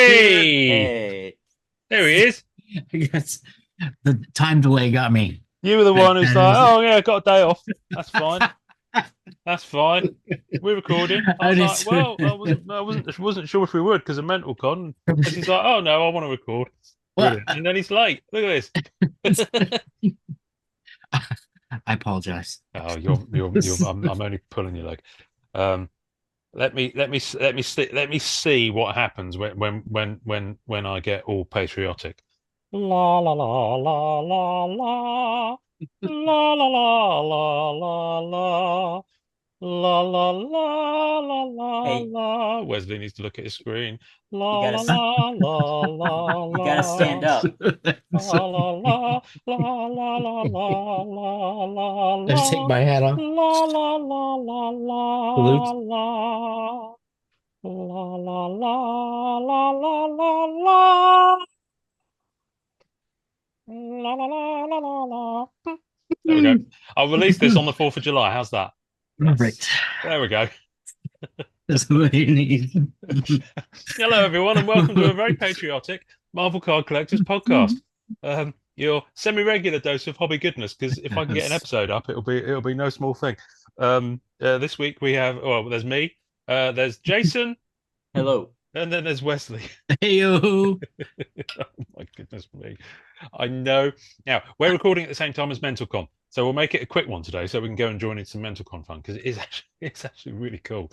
Hey, there he is. I guess the time delay got me. You were the one who's like, That "Oh yeah, I got a day off. That's fine. That's fine. We're recording." I I was like, just, "Well, I wasn't sure if we would because of mental con." And he's like, "Oh no, I want to record." well, Brilliant. And then he's late. Look at it's, this. I apologize. Oh, you're. I'm only pulling your leg. Um, let me see what happens when I get all patriotic. La la la la la la la la la la la la. La la la la la Hey, la. Wesley needs to look at his screen. you La gotta la la la la you gotta la. stand up. La la la la la la la la la I just take la. my hat off. La la la la la Salute. la. La la la la la la la. La la la la la la. There we go. I'll release this on the 4th of July. How's that? Perfect. There we go. That's what you need. Hello, everyone, and welcome to a very patriotic Marvel Card Collectors podcast. Your semi-regular dose of hobby goodness. Because if I can get an Yes. episode up, it'll be no small thing. This week we have there's me, there's Jason, Hello. and then there's Wesley. Heyo. Oh my goodness me! I know. Now we're recording at the same time as MentalCon, so we'll make it a quick one today, so we can go and join in some MentalCon fun because it's actually really cool.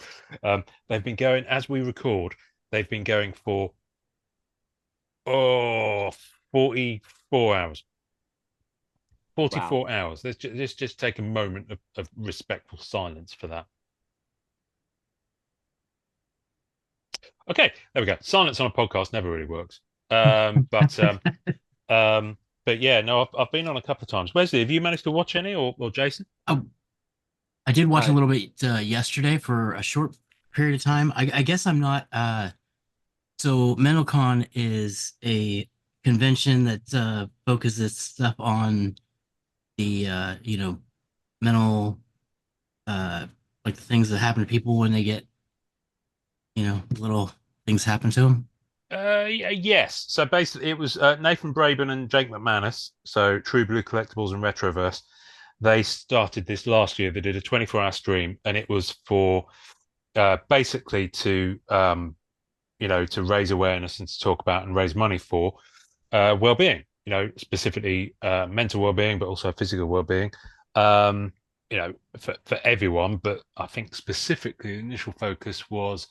They've been going as we record. They've been going for 44 hours. 44 Wow. hours. Let's just take a moment of respectful silence for that. Okay, there we go. Silence on a podcast never really works. But yeah, no, I've been on a couple of times. Wesley, have you managed to watch any, or Jason? Oh, I did watch a Uh, little bit yesterday for a short period of time. I guess I'm not. So MentalCon is a convention that focuses stuff on the mental like the things that happen to people when they get little things happen to them. Yes. So basically, it was Nathan Braben and Jake McManus, so True Blue Collectibles and Retroverse. They started this last year. They did a 24-hour stream, and it was for basically to raise awareness and to talk about and raise money for well-being. Specifically mental well-being, but also physical well-being. For everyone. But I think specifically the initial focus was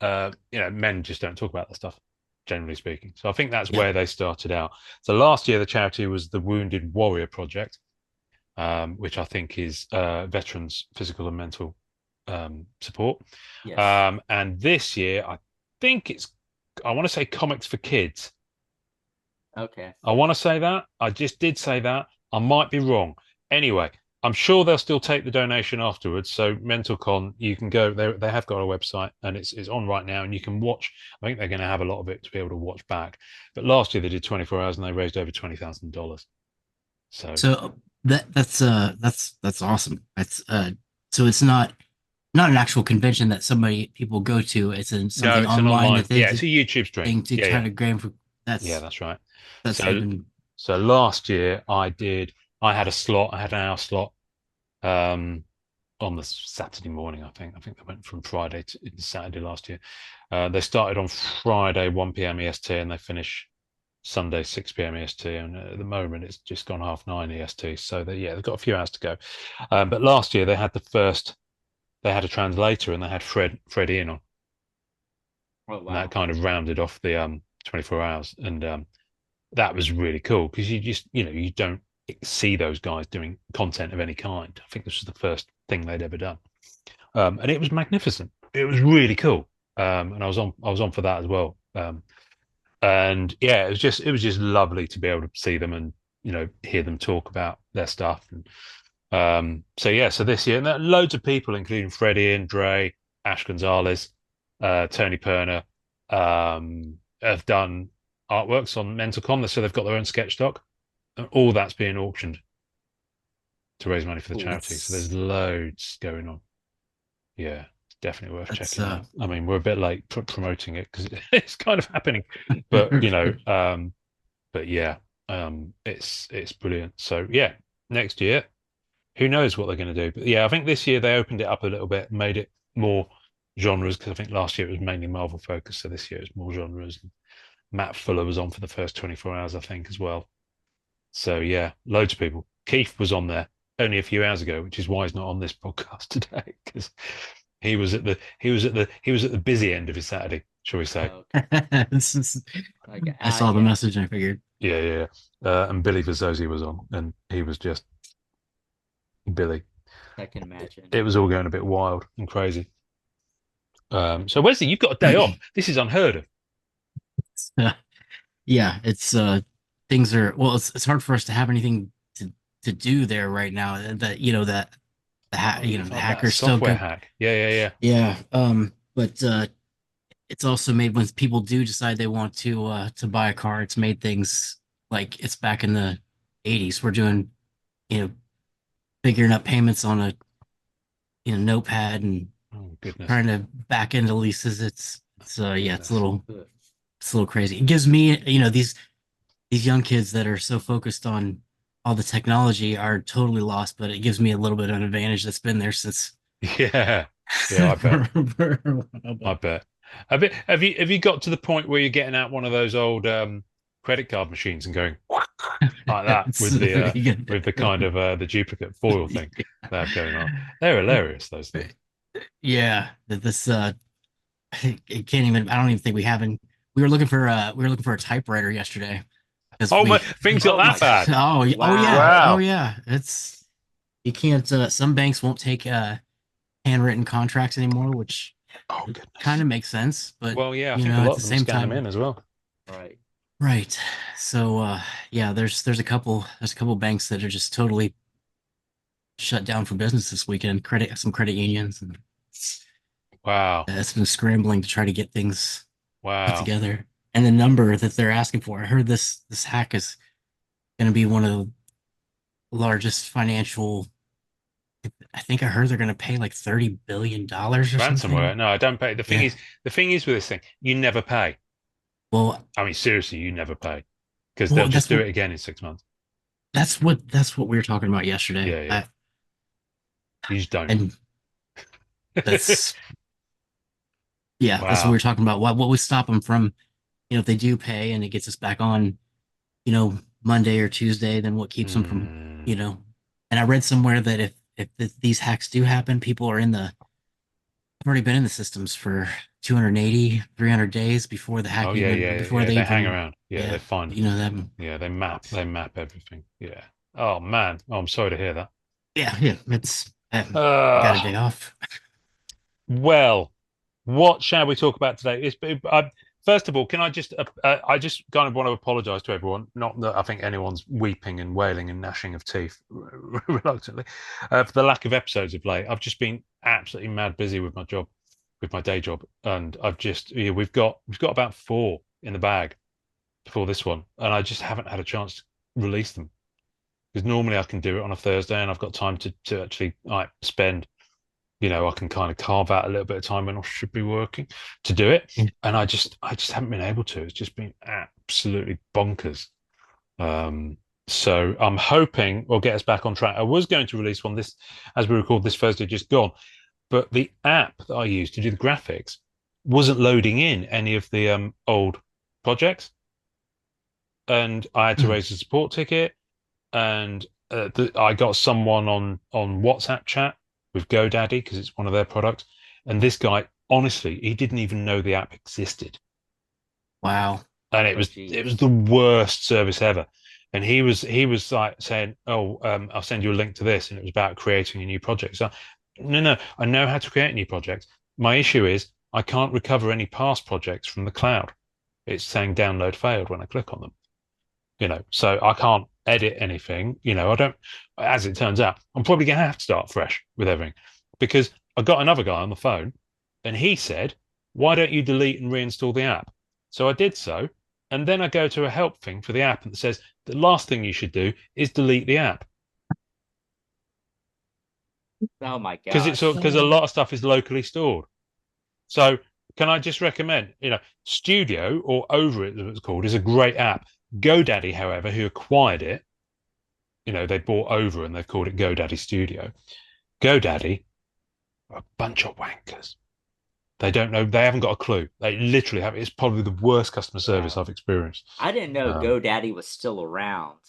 men just don't talk about that stuff, generally speaking. So I think that's Yeah. where they started out. So last year, the charity was the Wounded Warrior Project, which I think is veterans' physical and mental support. yes. And this year, I want to say comics for kids. Okay. I want to say that. I just did say that. I might be wrong. Anyway, I'm sure they'll still take the donation afterwards. So MentalCon, you can go. They have got a website and it's on right now, and you can watch. I think they're going to have a lot of it to be able to watch back. But last year they did 24 hours and they raised over $20,000. So that's awesome. That's so it's not an actual convention that people go to. It's No, something it's an online online. that they Yeah, it's a YouTube stream. thing to Yeah, try yeah, to gain for. yeah. That's right. That's So even so last year I had a slot. I had an hour slot on the Saturday morning. I think they went from Friday to Saturday last year. They started on Friday 1 p.m. EST and they finish Sunday 6 p.m. EST. And at the moment it's just gone 9:30 EST. So they've got a few hours to go. But last year they had they had a translator and they had Fred Ian on, Oh and that wow. kind of rounded off the 24 hours. And that was really cool because you don't see those guys doing content of any kind. I think this was the first thing they'd ever done, and it was magnificent. It was really cool, and I was on for that as well. And yeah, it was just lovely to be able to see them and hear them talk about their stuff. And So this year, and there are loads of people, including Freddie and Dre, Ash Gonzalez, Tony Perner, have done artworks on MentalCon. So they've got their own sketch stock, and all that's being auctioned to raise money for the Ooh, charity. So there's loads going on. Yeah, it's definitely worth That's checking out. I mean, we're a bit late promoting it because it's kind of happening, but but yeah, it's brilliant. So yeah, next year, who knows what they're going to do? But yeah, I think this year they opened it up a little bit, made it more genres because I think last year it was mainly Marvel focused, so this year it's more genres. Matt Fuller was on for the first 24 hours, I think, as well. So yeah, loads of people. Keith was on there only a few hours ago, which is why he's not on this podcast today because he was at the busy end of his Saturday, shall we say? okay. I saw the Yeah. message and I figured. Yeah. And Billy Verzosi was on, and he was just Billy. I can imagine. It was all going a bit wild and crazy. So Wesley, you've got a day off. This is unheard of. Yeah, it's things are well, it's hard for us to have anything to do there right now. That Oh, you've the had that hackers still software go. hack. Yeah. Yeah, but it's also made when people do decide they want to buy a car, it's made things like it's back in the 80s. We're doing, you know, figuring out payments on a notepad and Oh goodness. trying to back into leases. It's yeah, Goodness. Ugh. it's a little crazy. It gives me, these young kids that are so focused on all the technology are totally lost, but it gives me a little bit of an advantage that's been there since. Yeah. Yeah, I bet. for a while, I but- bet. Have you got to the point where you're getting out one of those old credit card machines and going like that with the kind of the duplicate foil thing they have going on? They're hilarious, those things. Yeah, this it can't even. I don't even think we haven't. We were looking for a typewriter yesterday because Oh my, things got Oh that my bad. Oh, Wow. oh yeah. It's you can't. Some banks won't take handwritten contracts anymore, which Oh goodness. kind of makes sense. But Well, yeah, I think a at lot the of them same scan them time, in as well. Right. right? So yeah, there's a couple banks that are just totally shut down for business this weekend. Some credit unions, and Wow. it's been scrambling to try to get things put Wow. together. And the number that they're asking for, I heard this hack is going to be one of the largest financial. I think I heard they're going to pay like $30 billion or Ransomware. something. No, I don't pay. Yeah. The thing is with this thing, you never pay. Well, I mean, seriously, you never pay because they'll just do it again in 6 months. that's what we were talking about yesterday. Yeah. You just don't. And that's that's what we Wow. were talking about. What would stop them from, if they do pay and it gets us back on, Monday or Tuesday, then what keeps them from, Mm. And I read somewhere that if these hacks do happen, people are have already been in the systems for 280, 300 days before the hack Oh even, before they They hang even, around. Yeah, they find. that. Yeah, they map everything. Yeah. Oh man. Oh, I'm sorry to hear that. Yeah, it's, I got a day off. Well, what shall we talk about today? First of all, can I just kind of want to apologise to everyone. Not that I think anyone's weeping and wailing and gnashing of teeth reluctantly for the lack of episodes of late. I've just been absolutely mad busy with my job, with my day job, and we've got about 4 in the bag before this one, and I just haven't had a chance to release them because normally I can do it on a Thursday and I've got time to actually spend. I can kind of carve out a little bit of time when I should be working to do it. And I just haven't been able to. It's just been absolutely bonkers. So I'm hoping we'll get us back on track. I was going to release one as we record this Thursday, just gone. But the app that I used to do the graphics wasn't loading in any of the old projects. And I had to raise a support ticket. And I got someone on WhatsApp chat with GoDaddy because it's one of their products. And this guy, honestly, he didn't even know the app existed. Wow. And it was the worst service ever. And he was like saying, "Oh, I'll send you a link to this," and it was about creating a new project. So, no, I know how to create a new project. My issue is I can't recover any past projects from the cloud. It's saying download failed when I click on them. So I can't edit anything. I don't. As it turns out, I'm probably going to have to start fresh with everything because I got another guy on the phone, and he said, "Why don't you delete and reinstall the app?" So I did so, and then I go to a help thing for the app, and it says the last thing you should do is delete the app Oh my because gosh. a lot of stuff is locally stored. So can I just recommend, Studio or Over It, as it's called, is a great app. GoDaddy, however, who acquired it, they bought Over and they've called it GoDaddy Studio. GoDaddy are a bunch of wankers. They don't know. They haven't got a clue. They literally have. It's probably the worst customer service Wow. I've experienced. I didn't know Um, GoDaddy was still around.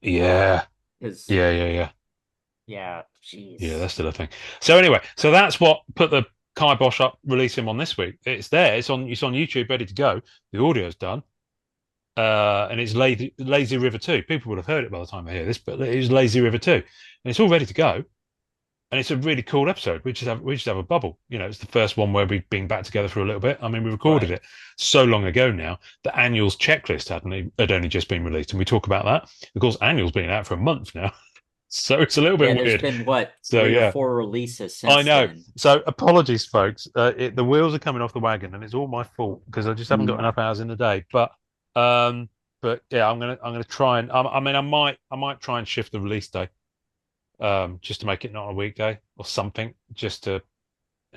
yeah, Because yeah. yeah, Yeah, jeez. that's still a thing. So anyway, so that's what put the Kai Bosch up, release him on this week. It's there. It's on YouTube, ready to go. The audio's done. And it's Lazy River 2. People would have heard it by the time they hear this, but it was Lazy River 2. And it's all ready to go. And it's a really cool episode. We just have a bubble. It's the first one where we've been back together for a little bit. I mean, we recorded Right. it so long ago now. The annuals checklist had only just been released, and we talk about that. Of course, annual's been out for a month now, so it's a little Yeah, bit there's weird. been what, So three or yeah, four releases I since know. then. So apologies, folks. The wheels are coming off the wagon, and it's all my fault because I just haven't got Mm. enough hours in the day. Um, but yeah, I'm gonna try and I mean I might try and shift the release day, just to make it not a weekday or something. Just to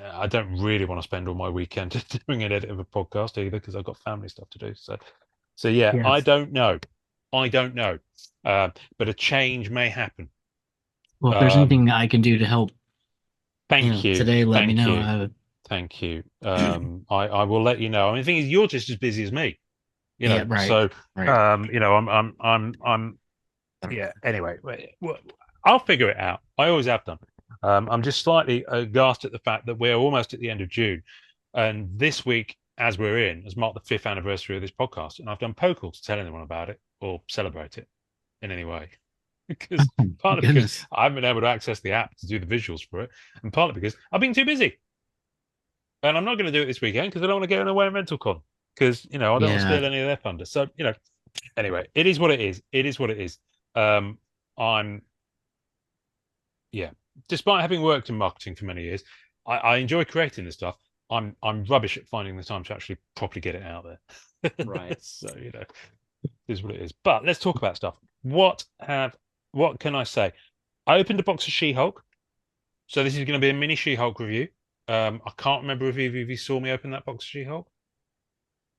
I don't really want to spend all my weekend doing an edit of a podcast either because I've got family stuff to do. So yeah, I Yes. don't know. I don't know. But a change may happen. Well, if there's Um, anything I can do to help, thank you, today, let me thank know. you. Thank you. I will let you know. I mean, the thing is, you're just as busy as me, Yeah, right. So, Right. yeah. Anyway, I'll figure it out. I always have done. I'm just slightly aghast at the fact that we're almost at the end of June, and this week, as we're in, has marked the fifth anniversary of this podcast, and I've done poke to tell anyone about it or celebrate it in any way. Because Oh, my partly because goodness. I haven't been able to access the app to do the visuals for it, and partly because I've been too busy. And I'm not going to do it this weekend because I don't want to get in the way of Rental Con because I don't want to Yeah. steal any of their thunder. So anyway, it is what it is. It is what it is. Um, I'm yeah. Despite having worked in marketing for many years, I enjoy creating this stuff. I'm rubbish at finding the time to actually properly get it out there. Right. So it is what it is. But let's talk about stuff. What can I say? I opened a box of She-Hulk. So this is going to be a mini She-Hulk review. I can't remember if either of you saw me open that box of She-Hulk.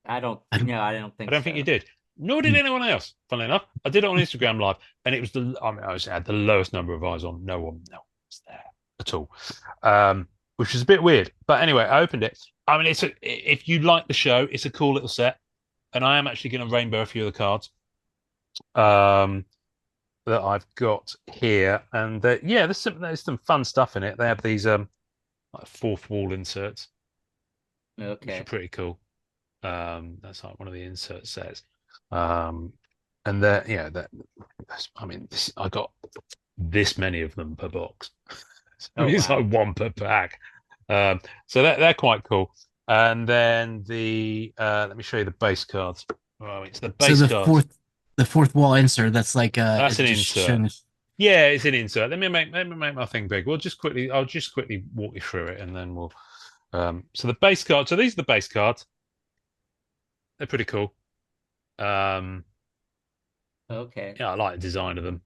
I don't I don't, no, I don't I think don't think you so. did. Nor did mm, anyone else. Funnily enough, I did it on Instagram Live, and it was I had the lowest number of eyes on. No one was there at all, which was a bit weird. But anyway, I opened it. I mean, if you like the show, it's a cool little set, and I am actually going to rainbow a few of the cards um, that I've got here, and yeah, there's some fun stuff in it. They have these like fourth wall inserts, which are Okay. pretty cool. That's like one of the insert sets. Um, and that, I mean, I got this many of them per box. So Oh it's wow. like one per pack. So they're quite cool. And then let me show you the base cards. Oh, it's the so base cards. the fourth wall insert, that's like That's it's an just insert. showing us. Yeah, it's an insert. Let me make my thing big. I'll just quickly walk you through it, and then we'll. So the base cards. So these are the base cards. They're pretty cool. Um, Okay. yeah, I like the design of them.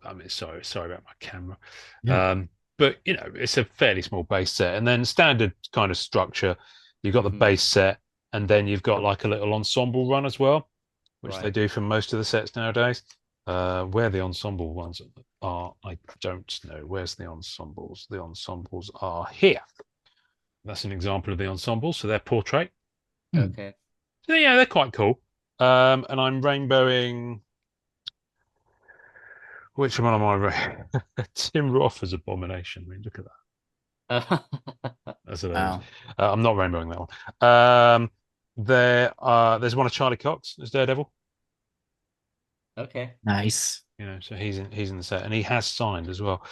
I mean, sorry about my camera. Yeah. But it's a fairly small base set, and then standard kind of structure. You've got the Hmm. base set, and then you've got like a little ensemble run as well, which they Right. do for most of the sets nowadays. Where the ensemble ones are, I don't know. Where's the ensembles? The ensembles are here. That's an example of the ensemble. So they're portrait. Hmm. Okay. So yeah, they're quite cool. And I'm rainbowing. Which one am I? Tim Roth's Abomination. I mean, look at that. That's hilarious. Wow. I'm not rainbowing that one. There's one of Charlie Cox as Daredevil. Okay. Nice. So he's in the set, and he has signed as well.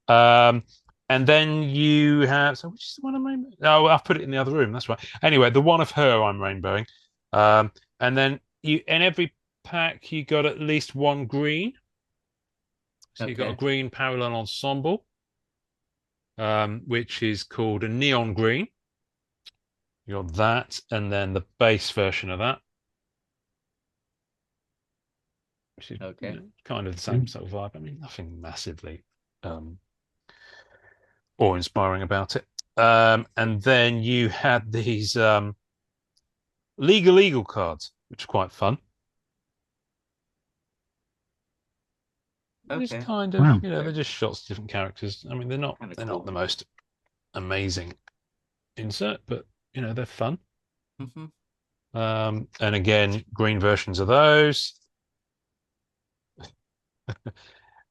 Um, and then you have which is the one I'm rainbowing? Oh, I've put it in the other room. That's right. Anyway, the one of her I'm rainbowing. And then you in every pack, you got at least one green. So you've got a Okay. green parallel ensemble, which is called a neon green. You got that, and then the base version of that, which is Okay. kind of the same sort of vibe. I mean, nothing massively awe-inspiring about it. And then you had these legal cards, which are quite fun. Just Okay. kind of, Wow. they're just shots of different characters. I mean, they're not Cool. the most amazing insert, but they're fun. Mm-hmm. And again, green versions of those.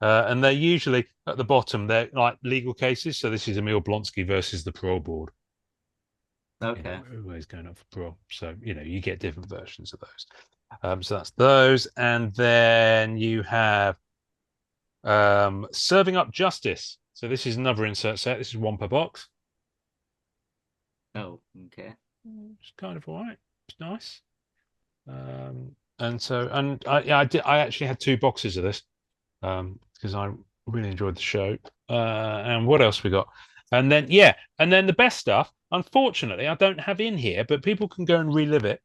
And they're usually at the bottom, they're like legal cases. So this is Emil Blonsky versus the parole board. Okay. Everybody's going up for parole. So, you get different versions of those. So that's those. And then you have Serving Up Justice. So this is another insert set. This is one per box. Oh, okay. It's kind of all right. It's nice. And I actually had 2 boxes of this because I really enjoyed the show. And what else we got? And then the best stuff. Unfortunately, I don't have in here, but people can go and relive it.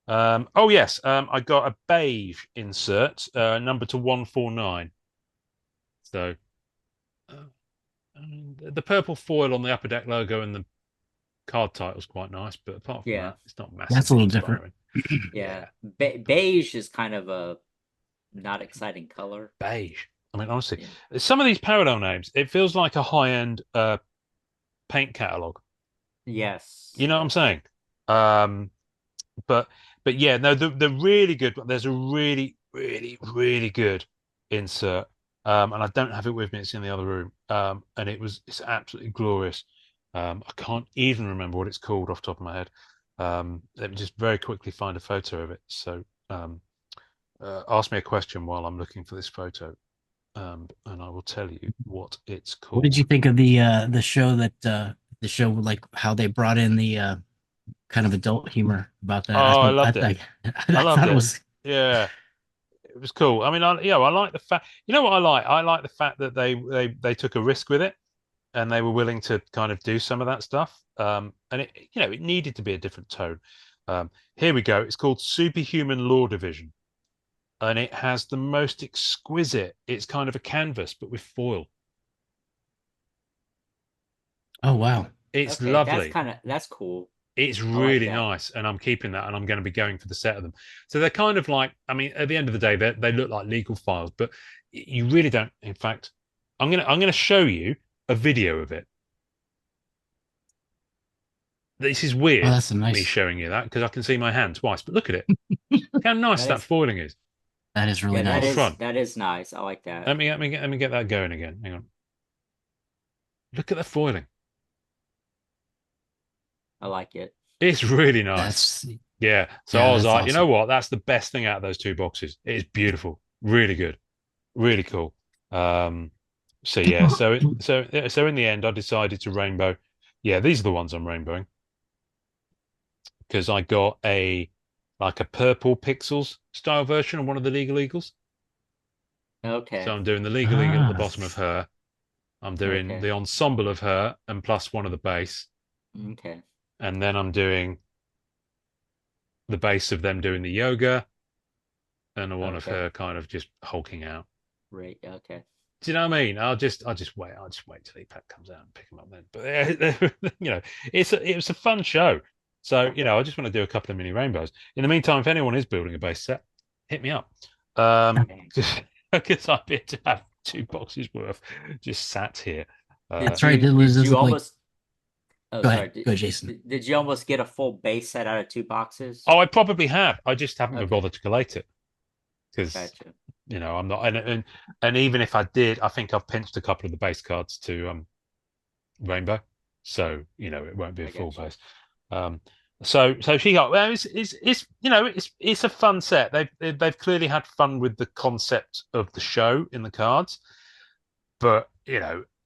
Oh yes, I got a beige insert, number to 149. So the purple foil on the Upper Deck logo and the card title's quite nice, but apart from that, it's not massively That's a little inspiring. different. Yeah. Beige is kind of a not exciting color. Beige. I mean, honestly, some of these parallel names, it feels like a high-end paint catalog. Yes. You know what I'm saying? But yeah, no, the really good. There's a really, really, really good insert, and I don't have it with me. It's in the other room, and it's absolutely glorious. I can't even remember what it's called off the top of my head. Let me just very quickly find a photo of it. So, ask me a question while I'm looking for this photo, and I will tell you what it's called. What did you think of the show like how they brought in the kind of adult humor about that? Oh, I loved it. I loved thought it. it was Yeah, it was cool. I mean, I like the fact. You know what I like? I like the fact that they took a risk with it, and they were willing to kind of do some of that stuff. And it needed to be a different tone. Here we go. It's called Superhuman Law Division, and it has the most exquisite. It's kind of a canvas, but with foil. oh wow. It's Okay, lovely. that's cool. It's I like really that. nice, and I'm keeping that, and I'm going to be going for the set of them. So they're kind of like, I mean, at the end of the day, they look like legal files, but you really don't. In fact, I'm gonna show you a video of it. This is Oh, weird, that's a me nice. showing you that because I can see my hand twice. But look at it. Look how nice that foiling is. That is really Yeah, nice. that is nice. I like that. Let me get that going again. Hang on. Look at the foiling. I like it. It's really nice. That's Yeah. So yeah, I was that's like, you know awesome. what? That's the best thing out of those 2 boxes. It is beautiful. Really good. Really cool. So yeah, so in the end, I decided to rainbow. Yeah, these are the ones I'm rainbowing because I got a purple pixels style version of one of the Legal Eagles. So Okay. I'm doing the Legal Eagle at the Ah, bottom of her. I'm doing Okay. the ensemble of her and plus one of the base, Okay. and then I'm doing the base of them doing the yoga and the one of Okay. her kind of just hulking out. Right. Okay. Do you know what I mean? I'll just wait. I'll just wait till the pack comes out and pick them up then. But it was a fun show. So I just want to do a couple of mini rainbows. In the meantime, if anyone is building a base set, hit me up. Because I'd be to have 2 boxes worth just sat here. that's right. It Did you look like. almost? Oh, Go sorry. ahead, go, Jason. Did you almost get a full base set out of 2 boxes? Oh, I probably have. I just haven't been Okay. bothered to collate it because Gotcha. I'm not. And even if I did, I think I've pinched a couple of the base cards to rainbow, so it won't be a I full gotcha. base. So she got well. It's a fun set. They've clearly had fun with the concept of the show in the cards, but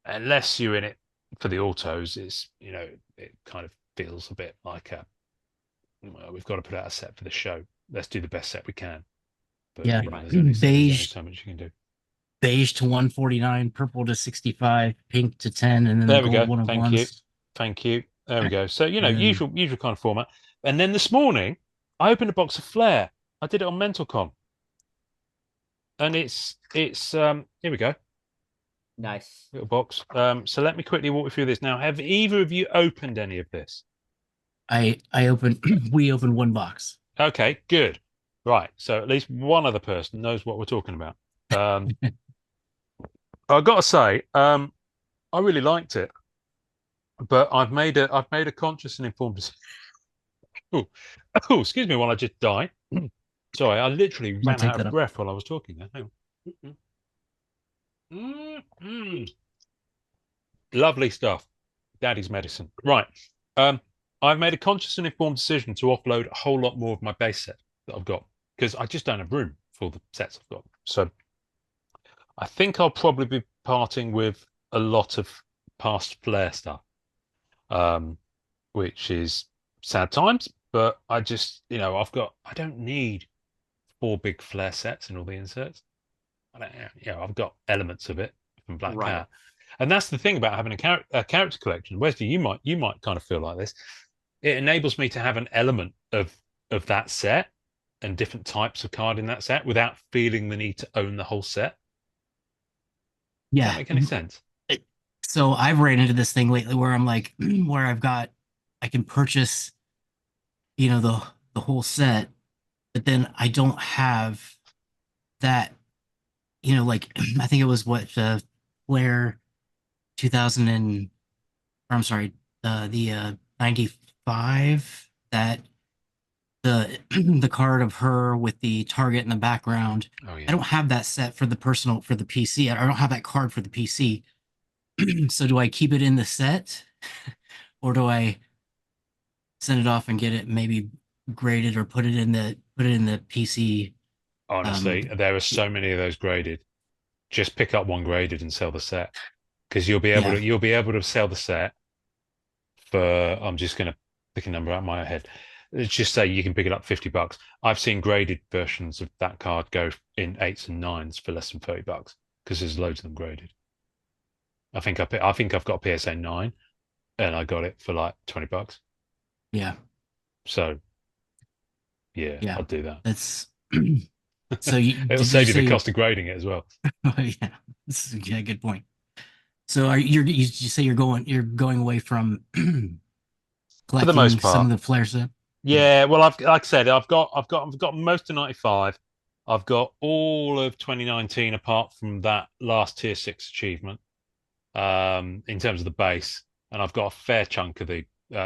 unless you're in it for the autos, it kind of feels a bit like well, we've got to put out a set for the show. Let's do the best set we can. But Yeah. you know, there's only Beige so much you can do. beige to 149, purple to 65, pink to 10, and then the There we gold go. one of Thank you. ones. Thank you. There we go. So, you know, And then usual kind of format. And then this morning, I opened a box of Flair. I did it on MentalCon. And it's here we go. Nice. Little box. So let me quickly walk you through this. Now, have either of you opened any of this? I opened we opened one box. Okay, good. Right. So at least one other person knows what we're talking about. I've got to say, I really liked it, but I've made a conscious and informed decision. Oh, oh, excuse me while I just die. Sorry, I literally I'm gonna ran take out that of up. breath while I was talking there. Hang on. Mm. Lovely stuff. Daddy's medicine. Right. Um, I've made a conscious and informed decision to offload a whole lot more of my base set that I've got because I just don't have room for the sets I've got. So I think I'll probably be parting with a lot of past Flair stuff, um, which is sad times. But I just, you know, I don't need four big Flair sets and all the inserts. I don't, you know, I've got elements of it from Black Right. Cat, and that's the thing about having a character collection. Wesley, you might kind of feel like this. It enables me to have an element of that set and different types of card in that set without feeling the need to own the whole set. Does that Yeah. make any sense? So I've ran into this thing lately where I'm like, where I can purchase, the whole set, but then I don't have that, like I think it was what Flair 2000 and or I'm sorry, the 95 that the card of her with the target in the background. Oh I yeah. don't have that set for the PC. I don't have that card for the PC. So do I keep it in the set or do I send it off and get it maybe graded or put it in the PC? Honestly, Um, there are so many of those graded. Just pick up one graded and sell the set because yeah, you'll be able to sell the set for I'm just going to pick a number out of my head. Let's just say you can pick it up $50. I've seen graded versions of that card go in 8s and 9s for less than $30 because there's loads of them graded. I think I've got a PSA 9 and I got it for like $20. yeah, So yeah, yeah. I'd do that. That's so. It'll Did you save you the say? cost of grading it as well. Yeah, yeah, good point. So you say you're going away from For the most collecting some part. of the Flair stuff? Yeah. Yeah, well, like I said, I've got most of '95. I've got all of 2019 apart from that last tier 6 achievement, in terms of the base, and I've got a fair chunk of the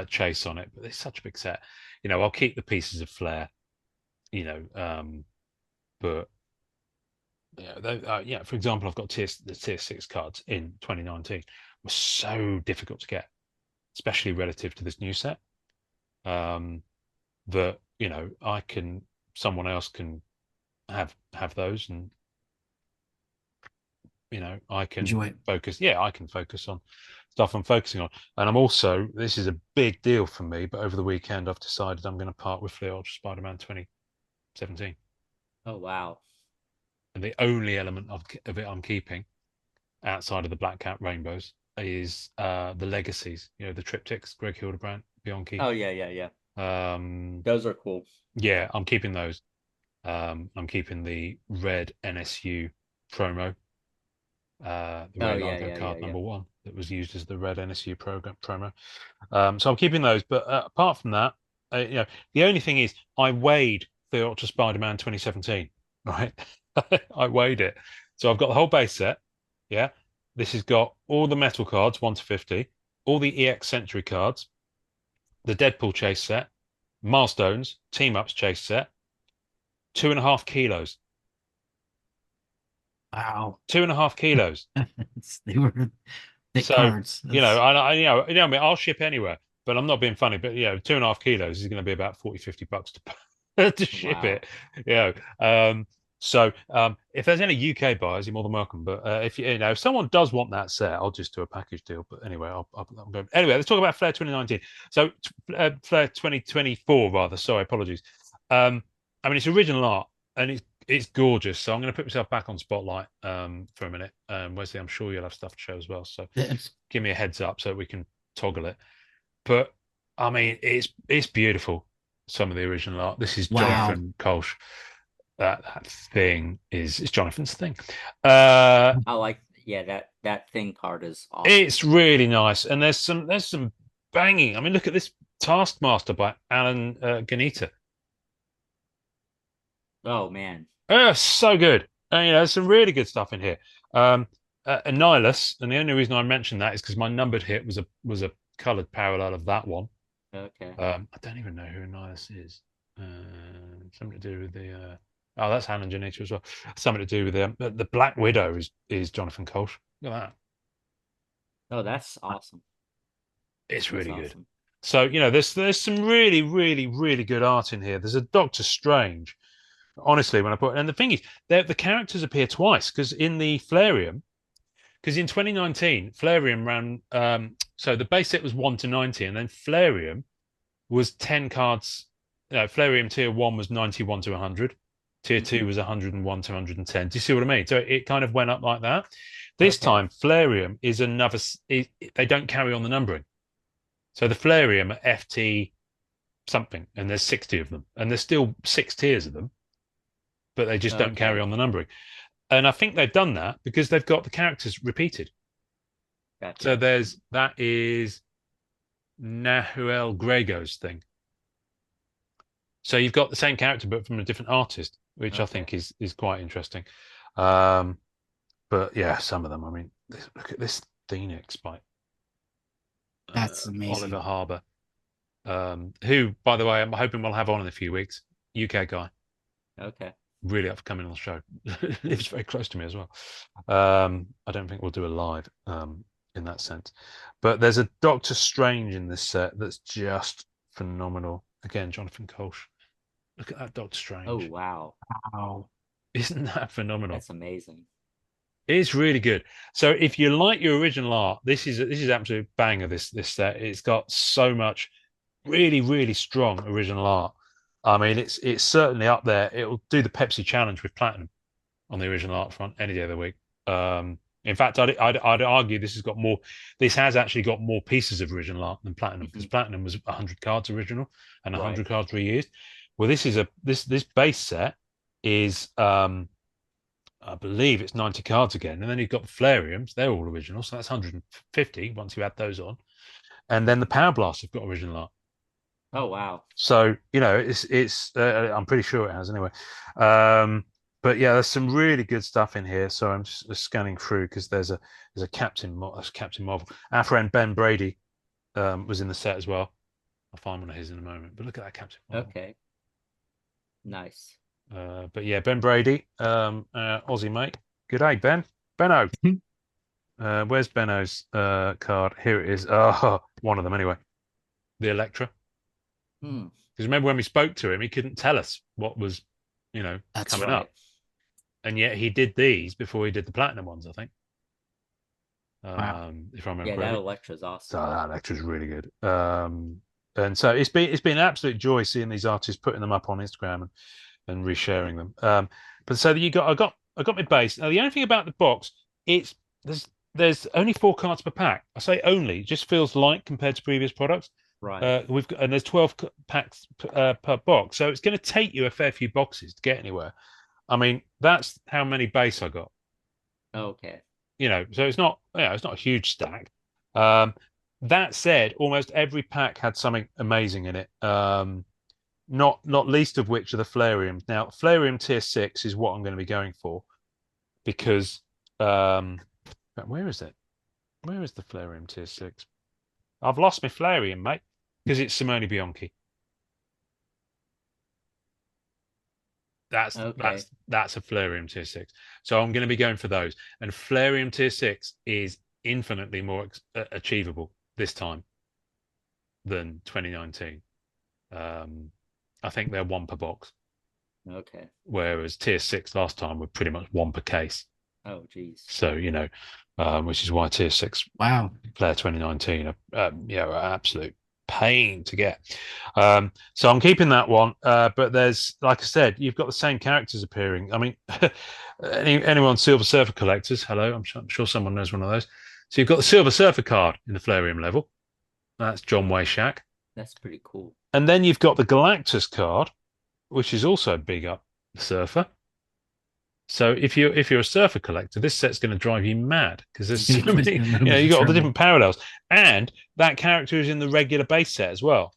chase on it. But it's such a big set, you know. I'll keep the pieces of Flair, you know, but yeah, for example, I've got the tier 6 cards in 2019 were so difficult to get, especially relative to this new set. Um, that you know someone else can have those, and you know I can Enjoy it. focus. Yeah, I can focus on stuff I'm focusing on, and I'm also this is a big deal for me. But over the weekend, I've decided I'm going to part with Flair Ultra Spider-Man 2017, Oh wow. and the only element of it I'm keeping outside of the Black Cat Rainbows is the legacies. You know, the triptychs, Greg Hildebrandt, Bianchi. Oh yeah, yeah, yeah. Um, Those are cool. yeah, I'm keeping those. I'm keeping the red NSU promo, the Oh Ray yeah, Largo yeah, yeah, card yeah. number one that was used as the red NSU promo. So I'm keeping those. But apart from that, you know, the only thing is I weighed the Ultra Spider-Man 2017, right? I weighed it. So I've got the whole base set. Yeah. This has got all the metal cards, 1 to 50, all the EX Century cards, the Deadpool chase set, milestones, team ups chase set, 2.5 kilos. Wow. 2.5 kilos. They were thick So, cards. you know, That's I mean, I'll ship anywhere, but I'm not being funny. But, you know, 2.5 kilos is going to be about 40, $50 to ship Wow. it. You know, if there's any UK buyers, you're more than welcome. But if someone does want that set, I'll just do a package deal. But anyway, I'm going. Anyway, let's talk about Flair 2019. So, Flair 2024, rather. Sorry, apologies. I mean, it's original art, and it's gorgeous. So I'm going to put myself back on Spotlight for a minute. Wesley, I'm sure you'll have stuff to show as well. So give me a heads up so we can toggle it. But I mean, it's beautiful. Some of the original art. This is Wow. Jonathan Kolsch. That thing is Jonathan's thing. I like, yeah, that thing card is awesome. It's really nice, and there's some banging. I mean, look at this Taskmaster by Alan Ganita. Oh man. So good. And, there's some really good stuff in here. Annihilus, and the only reason I mentioned that is because my numbered hit was a coloured parallel of that one. Okay. I don't even know who Annihilus is. Something to do with the. Oh, that's Alan Janita as well. Something to do with the Black Widow is Jonathan Kolsch. Look at that. Oh, that's awesome. It's really That's good. awesome. So there's some really, really, really good art in here. There's a Doctor Strange. Honestly, when I put, and the thing is, the characters appear twice because in the Flairium, because in 2019, Flairium ran. So the base set was 1 to 90, and then Flairium was 10 cards. Flairium tier 1 was 91 to 100. Tier 2 was 101 to 110. Do you see what I mean? So it kind of went up like that. This time, Flairium is another. They don't carry on the numbering. So the Flairium are FT something, and there's 60 of them, and there's still 6 tiers of them, but they just don't carry on the numbering. And I think they've done that because they've got the characters repeated. Gotcha. So that is Nahuel Grego's thing. So you've got the same character but from a different artist, which I think is quite interesting. But yeah, some of them. I mean, look at this Phoenix by That's amazing. Oliver Harbour, who, by the way, I'm hoping we'll have on in a few weeks. UK guy. Okay. Really up for coming on the show. Lives very close to me as well. I don't think we'll do a live in that sense. But there's a Doctor Strange in this set that's just phenomenal. Again, Jonathan Kolsch. Look at that Doctor Strange. Oh wow. Wow. Isn't that phenomenal? That's amazing. It's really good. So if you like your original art, this is absolute banger, this set. It's got so much really, really strong original art. I mean, it's certainly up there. It'll do the Pepsi challenge with platinum on the original art front any day of the week. In fact, I'd argue this has actually got more pieces of original art than platinum, because platinum was 100 cards original and 100 cards reused. Well, this base set is I believe it's 90 cards again, and then you've got the Flairiums. They're all original, so that's 150 once you add those on, and then the Power Blast have got original art. Oh wow. So it's I'm pretty sure it has anyway. But yeah, there's some really good stuff in here. So I'm just scanning through because there's a Captain Marvel. Our friend Ben Brady was in the set as well. I'll find one of his in a moment. But look at that Captain Marvel. Okay. Nice. But yeah, Ben Brady, Aussie mate. Good day, Ben. Benno. Where's Benno's card? Here it is. Oh, one of them anyway. The Electra. Because remember when we spoke to him, he couldn't tell us what was, coming up, and yet he did these before he did the platinum ones, I think. Wow. If I remember correctly. that Electra's awesome. So that Electra's really good. And so it's been an absolute joy seeing these artists putting them up on Instagram and resharing them. But so that I got my base. Now the only thing about the box, there's only 4 cards per pack. I say only, it just feels light compared to previous products. Right. And there's 12 packs per box, so it's going to take you a fair few boxes to get anywhere. I mean, that's how many base I got. Okay. So it's not a huge stack. That said, almost every pack had something amazing in it. Not least of which are the Flairiums. Now, Flairium tier 6 is what I'm going to be going for, because where is it? Where is the Flairium tier 6? I've lost my Flairium, mate, because it's Simone Bianchi. That's a Flairium tier 6. So I'm going to be going for those. And Flairium tier 6 is infinitely more achievable this time than 2019. I think they're 1 per box. Okay. Whereas tier 6 last time were pretty much 1 per case. Oh, geez. So, which is why tier 6 Wow. Flair 2019 are absolute pain to get. So I'm keeping that one. But there's, like I said, you've got the same characters appearing. I mean, anyone Silver Surfer collectors, hello, I'm sure someone knows one of those. So you've got the Silver Surfer card in the Flareum level. That's John Wayshak. That's pretty cool. And then you've got the Galactus card, which is also big up the Surfer. So if you're a Surfer collector, this set's going to drive you mad because there's so many. You got all the different parallels, and that character is in the regular base set as well.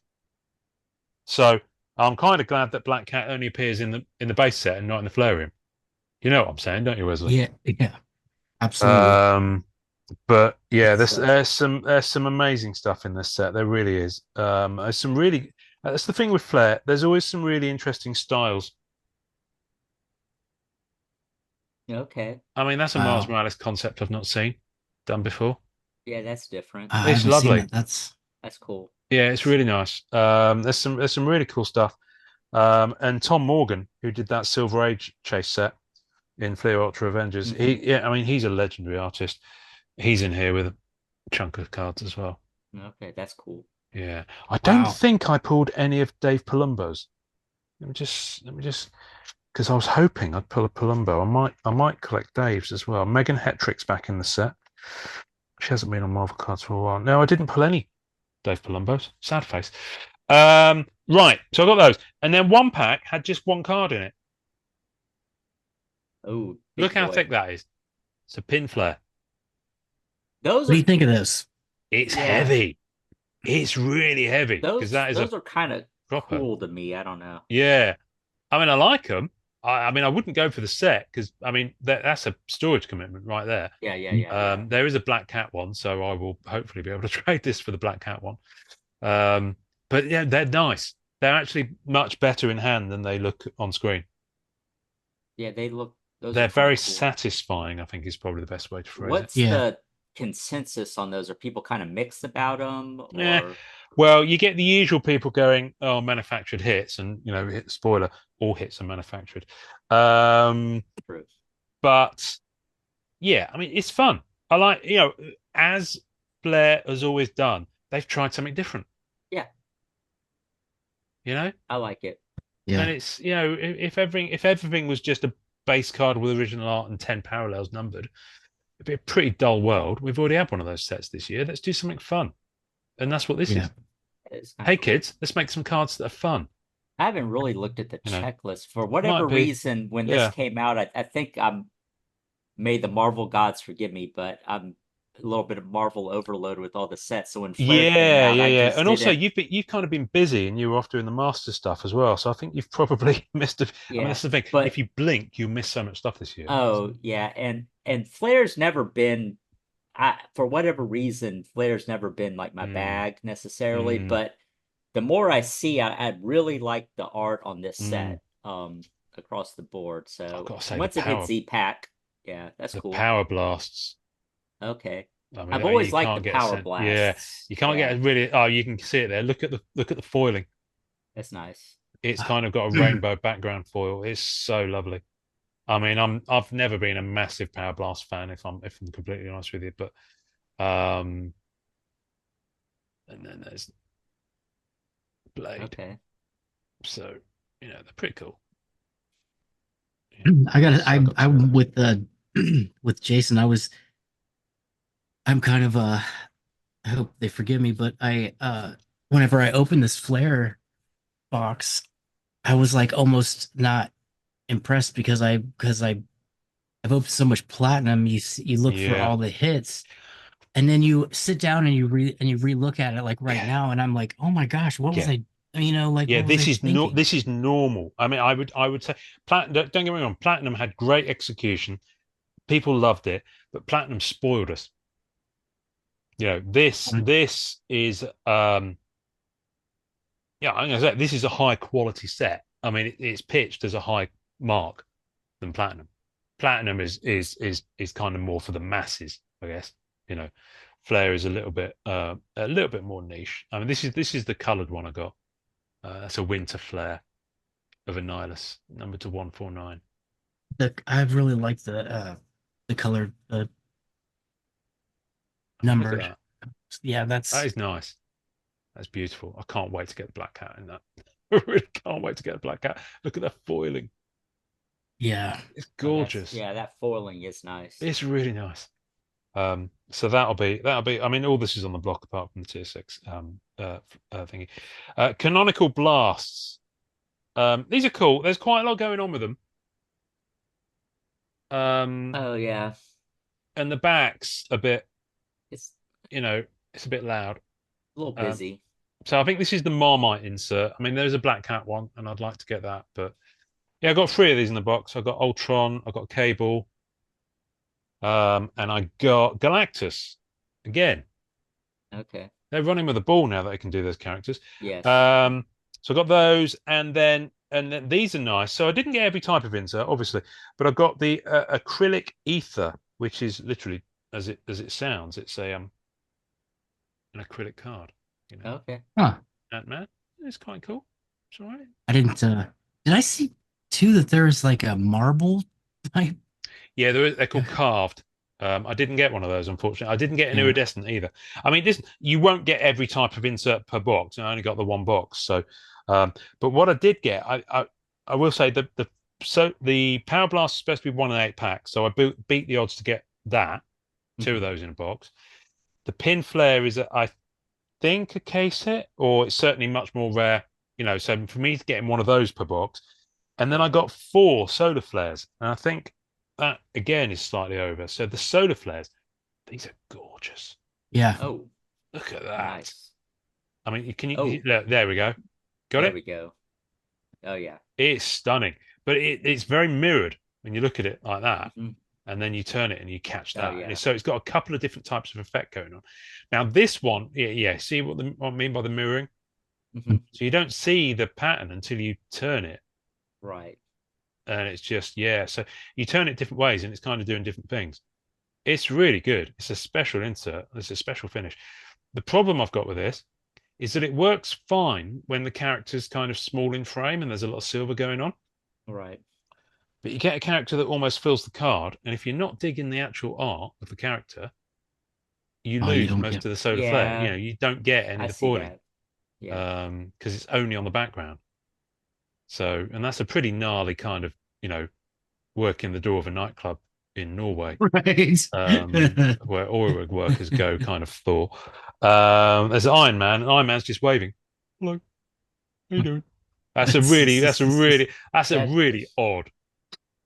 So I'm kind of glad that Black Cat only appears in the base set and not in the Flareum. You know what I'm saying, don't you, Wesley? Yeah, absolutely. But yeah, there's some amazing stuff in this set. There really is. There's some really. That's the thing with Flair. There's always some really interesting styles. Okay. I mean, that's a Miles Morales concept I've not seen done before. Yeah, that's different. It's lovely. That's cool. Yeah, it's really nice. There's some really cool stuff. And Tom Morgan, who did that Silver Age chase set in Fleer Ultra Avengers, I mean, he's a legendary artist. He's in here with a chunk of cards as well. Okay, that's cool. Yeah, I don't think I pulled any of Dave Palumbo's. Let me just because I was hoping I'd pull a Palumbo. I might collect Dave's as well. Megan Hetrick's back in the set. She hasn't been on Marvel cards for a while. No, I didn't pull any Dave Palumbo's. Sad face. Right, so I got those, and then one pack had just one card in it. Oh, look how thick that is. It's a pin flare. What do you think of this? It's heavy. It's really heavy. Those are kind of cool to me. I don't know. Yeah, I mean, I like them. I mean, I wouldn't go for the set because I mean that's a storage commitment right there. Yeah. There is a Black Cat one, so I will hopefully be able to trade this for the Black Cat one. But yeah, they're nice. They're actually much better in hand than they look on screen. Yeah, they look. They're very satisfying, I think is probably the best way to phrase it. What's the consensus on those? Are people kind of mixed about them? Or... Yeah. Well, you get the usual people going, "Oh, manufactured hits," and spoiler, all hits are manufactured. True. But yeah, I mean, it's fun. I like, as Flair has always done, they've tried something different. Yeah. I like it. Yeah. And it's if everything was just a base card with original art and 10 parallels numbered, it'd be a pretty dull world. We've already had one of those sets this year. Let's do something fun. And that's what this is. Hey, kids, let's make some cards that are fun. I haven't really looked at the checklist. For whatever reason, when this came out, I think may the Marvel gods forgive me, but I'm a little bit of Marvel overload with all the sets. So when Flair came out, and also you've kind of been busy and you were off doing the master stuff as well. So I think you've probably missed I mean, that's the thing. But if you blink, you miss so much stuff this year. Oh yeah, and Flair's never been. For whatever reason, Flair's never been like my bag necessarily, but the more I see, I really like the art on this set across the board. So once it hits Z-Pack, that's cool. The Power Blasts. Okay. I mean, I've always liked the Power Blasts. Yeah, you can't get really. Oh, you can see it there. Look at the foiling. That's nice. It's kind of got a rainbow background foil. It's so lovely. I mean, I've never been a massive Power Blast fan, if I'm completely honest with you, but and then there's Blade. Okay. So they're pretty cool. I'm with with Jason. I'm kind of I hope they forgive me, but whenever I opened this Flair box, I was like almost not impressed because I've opened so much platinum. You look for all the hits, and then you sit down and you re-look at it like right now, and I'm like, oh my gosh, what was I? This is normal. I mean, I would say platinum. Don't get me wrong, platinum had great execution. People loved it, but platinum spoiled us. This is I'm gonna say this is a high quality set. I mean, it's pitched as a high mark than platinum. Platinum is kind of more for the masses, I guess. Flair is a little bit more niche. I mean, this is the coloured one I got. That's a Winter Flare of Annihilus, number to 149. I really like the colored number. That. Yeah, that is nice. That's beautiful. I can't wait to get the black cat in that. I really can't wait to get the black cat. Look at that foiling. Yeah. It's Oh, gorgeous. that foiling is nice. It's really nice. So that'll be. I mean, all this is on the block apart from the tier 6 thingy. Canonical blasts. These are cool. There's quite a lot going on with them. Oh yeah, And the back's a bit, it's it's a bit loud. a little busy. So I think this is the Marmite insert. I mean, there's a Black Cat one, and I'd like to get that. But yeah, I got 3 of these in the box. I got Ultron, I got Cable, and I got Galactus. Again, Okay. they're running with the ball now that they can do those characters. Yes. So I got those, and then these are nice. So I didn't get every type of insert, obviously, but I got the acrylic ether, which is literally as it sounds. It's an acrylic card. Okay. Huh. Ant-Man. It's quite cool. It's all right. I didn't. Did I see too that there's like a marble type? Yeah, they're called carved. I didn't get one of those, unfortunately. I didn't get an Yeah. iridescent either. I mean, this you won't get every type of insert per box. I only got the 1 box. So, but what I did get, I will say the Power Blast is supposed to be 1 in 8 packs. So I beat the odds to get that 2 of those in a box. The Pin Flare is, I think, a case hit, or it's certainly much more rare. So for me to get in one of those per box, and then I got 4 solar flares, and I think that again is slightly over. So the solar flares, these are gorgeous. Yeah. Oh, Look at that. nice. I mean, can you? Oh. There we go. Got There it. we go. Oh yeah. It's stunning, but it's very mirrored when you look at it like that, Mhm. and then you turn it and you catch that. Oh, yeah. So it's got a couple of different types of effect going on. Now this one, yeah. See what I mean by the mirroring? Mhm. So you don't see the pattern until you turn it. Right. And it's just, yeah. So you turn it different ways and it's kind of doing different things. It's really good. It's a special insert. It's a special finish. The problem I've got with this is that it works fine when the character's kind of small in frame and there's a lot of silver going on. Right. But you get a character that almost fills the card. And if you're not digging the actual art of the character, you Oh, you lose don't most get. of the solar Yeah. flare. You don't get any I of the see foiling. that. Yeah. Because it's only on the background. So, and that's a pretty gnarly kind of, work in the door of a nightclub in Norway, Right. where oil workers go, kind of Thor. There's Iron Man, and Iron Man's just waving. Hello, how you doing? That's a really odd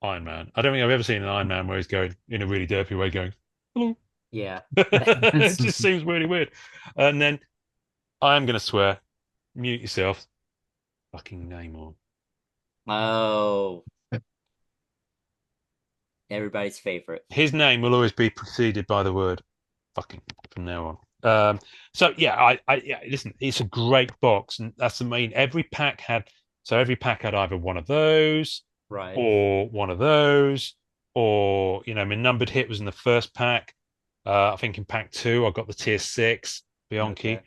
Iron Man. I don't think I've ever seen an Iron Man where he's going in a really derpy way, going hello. Yeah. It just seems really weird. And then I am going to swear, mute yourself. Fucking Namor. Oh. Everybody's favorite. His name will always be preceded by the word fucking from now on. So yeah, listen, it's a great box, and that's the main. Every pack had either one of those, Right. or one of those, or my numbered hit was in the first pack. I think in pack 2 I got the tier 6 Bianchi,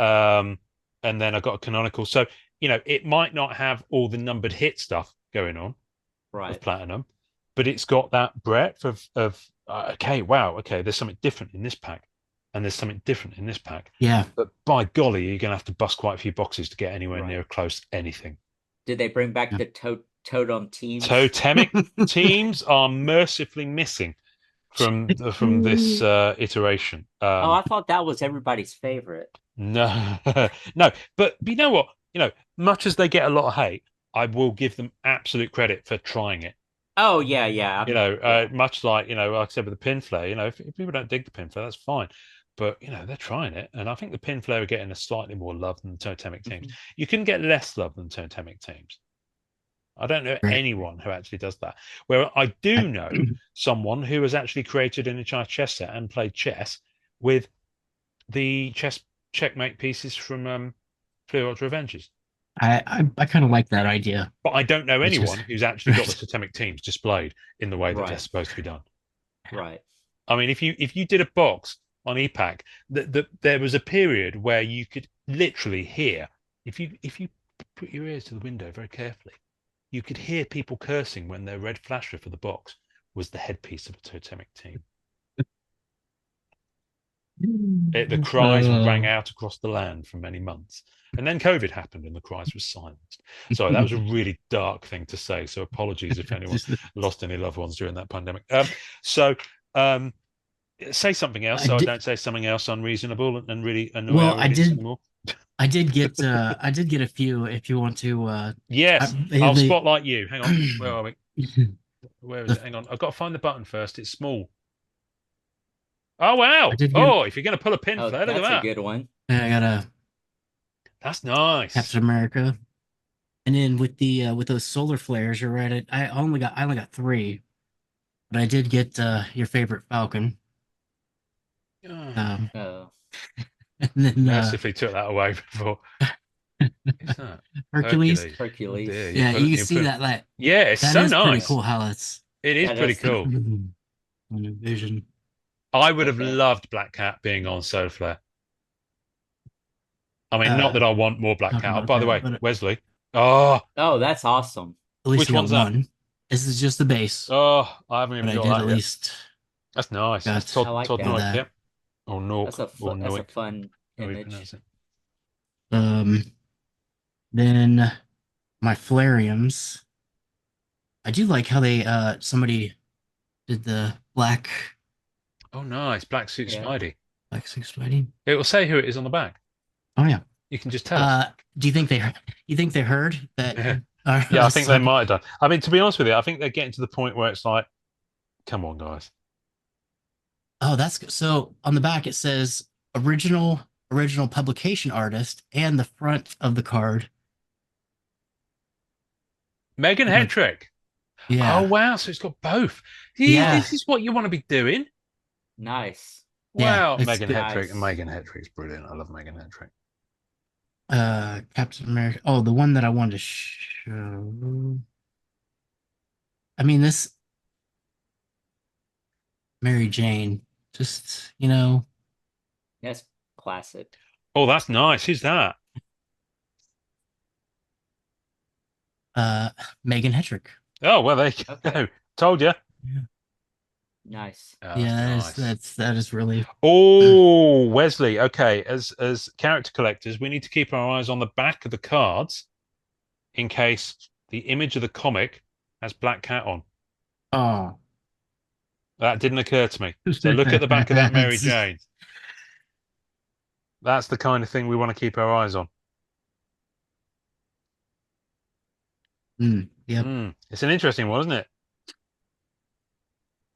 and then I got a canonical. So it might not have all the numbered hit stuff going on, Right. of platinum, but it's got that breadth of okay, wow, okay, there's something different in this pack, and there's something different in this pack. Yeah. But by golly, you're gonna have to bust quite a few boxes to get anywhere Right. near close to anything. Did they bring back the totem teams? Totemic teams are mercifully missing from this iteration. Oh, I thought that was everybody's favorite. No, no, but you know what? Much as they get a lot of hate, I will give them absolute credit for trying it. Oh yeah, yeah. Yeah. Much like I said with the pin flare. If people don't dig the pin flare, that's fine. But they're trying it, and I think the pin flare are getting a slightly more love than the totemic teams. You can get less love than totemic teams. I don't know anyone who actually does that. Where I do know someone who has actually created an entire chess set and played chess with the chess checkmate pieces from Fleer Ultra Avengers. I kind of like that idea. But I don't know anyone who's actually got the totemic teams displayed in the way that they're supposed to be done. Right. I mean, if you did a box on EPAC, there was a period where you could literally hear, if you put your ears to the window very carefully, you could hear people cursing when their red flasher for the box was the headpiece of a totemic team. The cries rang out across the land for many months. And then COVID happened and the cries were silenced. Sorry, that was a really dark thing to say. So apologies if anyone lost any loved ones during that pandemic. So um, say something else I so I did. don't say something else unreasonable and really annoy Well, our audience anymore. I did get. I did get a few. If you want to. Yes, I'll They. spotlight you. Hang on. Where are we? Where is it? Hang on. I've got to find the button first. It's small. Oh, I wow. did get. Oh, if you're going to pull a pin, Oh, Flair, look at that's a that. good one. I got a That's nice. Captain America, and then with those solar flares, you're right. I only got three, but I did get your favorite Falcon. Oh, Um, Oh, and then mercifully took that away before. What's that? Hercules. Hercules. Oh dear, Hercules. Yeah, you can you see put. that. Yeah, it's That so is pretty nice. cool. How that's It is That pretty is cool. vision. I would have okay. loved Black Cat being on Solar Flare. I mean, not Uh, that I want more Black talking Cat. Oh, about by the that, way, but Wesley. Oh, Oh, that's awesome. at least which I got one's that? one. This is just the base, Oh, I haven't but even I got did that at yet. least That's nice. That's got I like Todd that. Noik, that. yep. Or Nork or That's a Noik. fun How do you pronounce image. it? Um, then my Flariums. I do like how they somebody did the Oh, nice. Black Suit Yeah. Spidey. black six fighting. It will say who it is on the back. Oh yeah. You can just tell us. Do you think they heard that Yeah. I Yeah, I was think they talking? might have done. I mean, to be honest with you, I think they're getting to the point where it's like, come on, guys. Oh, that's good. So on the back it says original publication artist and the front of the card. Megan Like, Hetrick. Oh, yeah. wow. So it's got both. Yeah. This is what you want to be doing. Nice. Yeah. Wow. It's Megan good. Hetrick. And Nice. Megan Hetrick's brilliant. I love Megan Hetrick. Captain America. Oh, the one that I wanted to show. I mean this Mary Jane. Just, That's classic. Oh, that's nice. Who's that? uh Megan Hetrick. Oh, well, there you Okay. go. Told you. Yeah. Nice. Oh, Yeah, that's nice. that is really Oh, Wesley. Okay, as character collectors, we need to keep our eyes on the back of the cards in case the image of the comic has Black Cat on. oh. That didn't occur to me. So look at the back of that Mary Jane. That's the kind of thing we want to keep our eyes on. Yep. It's an interesting one, isn't it?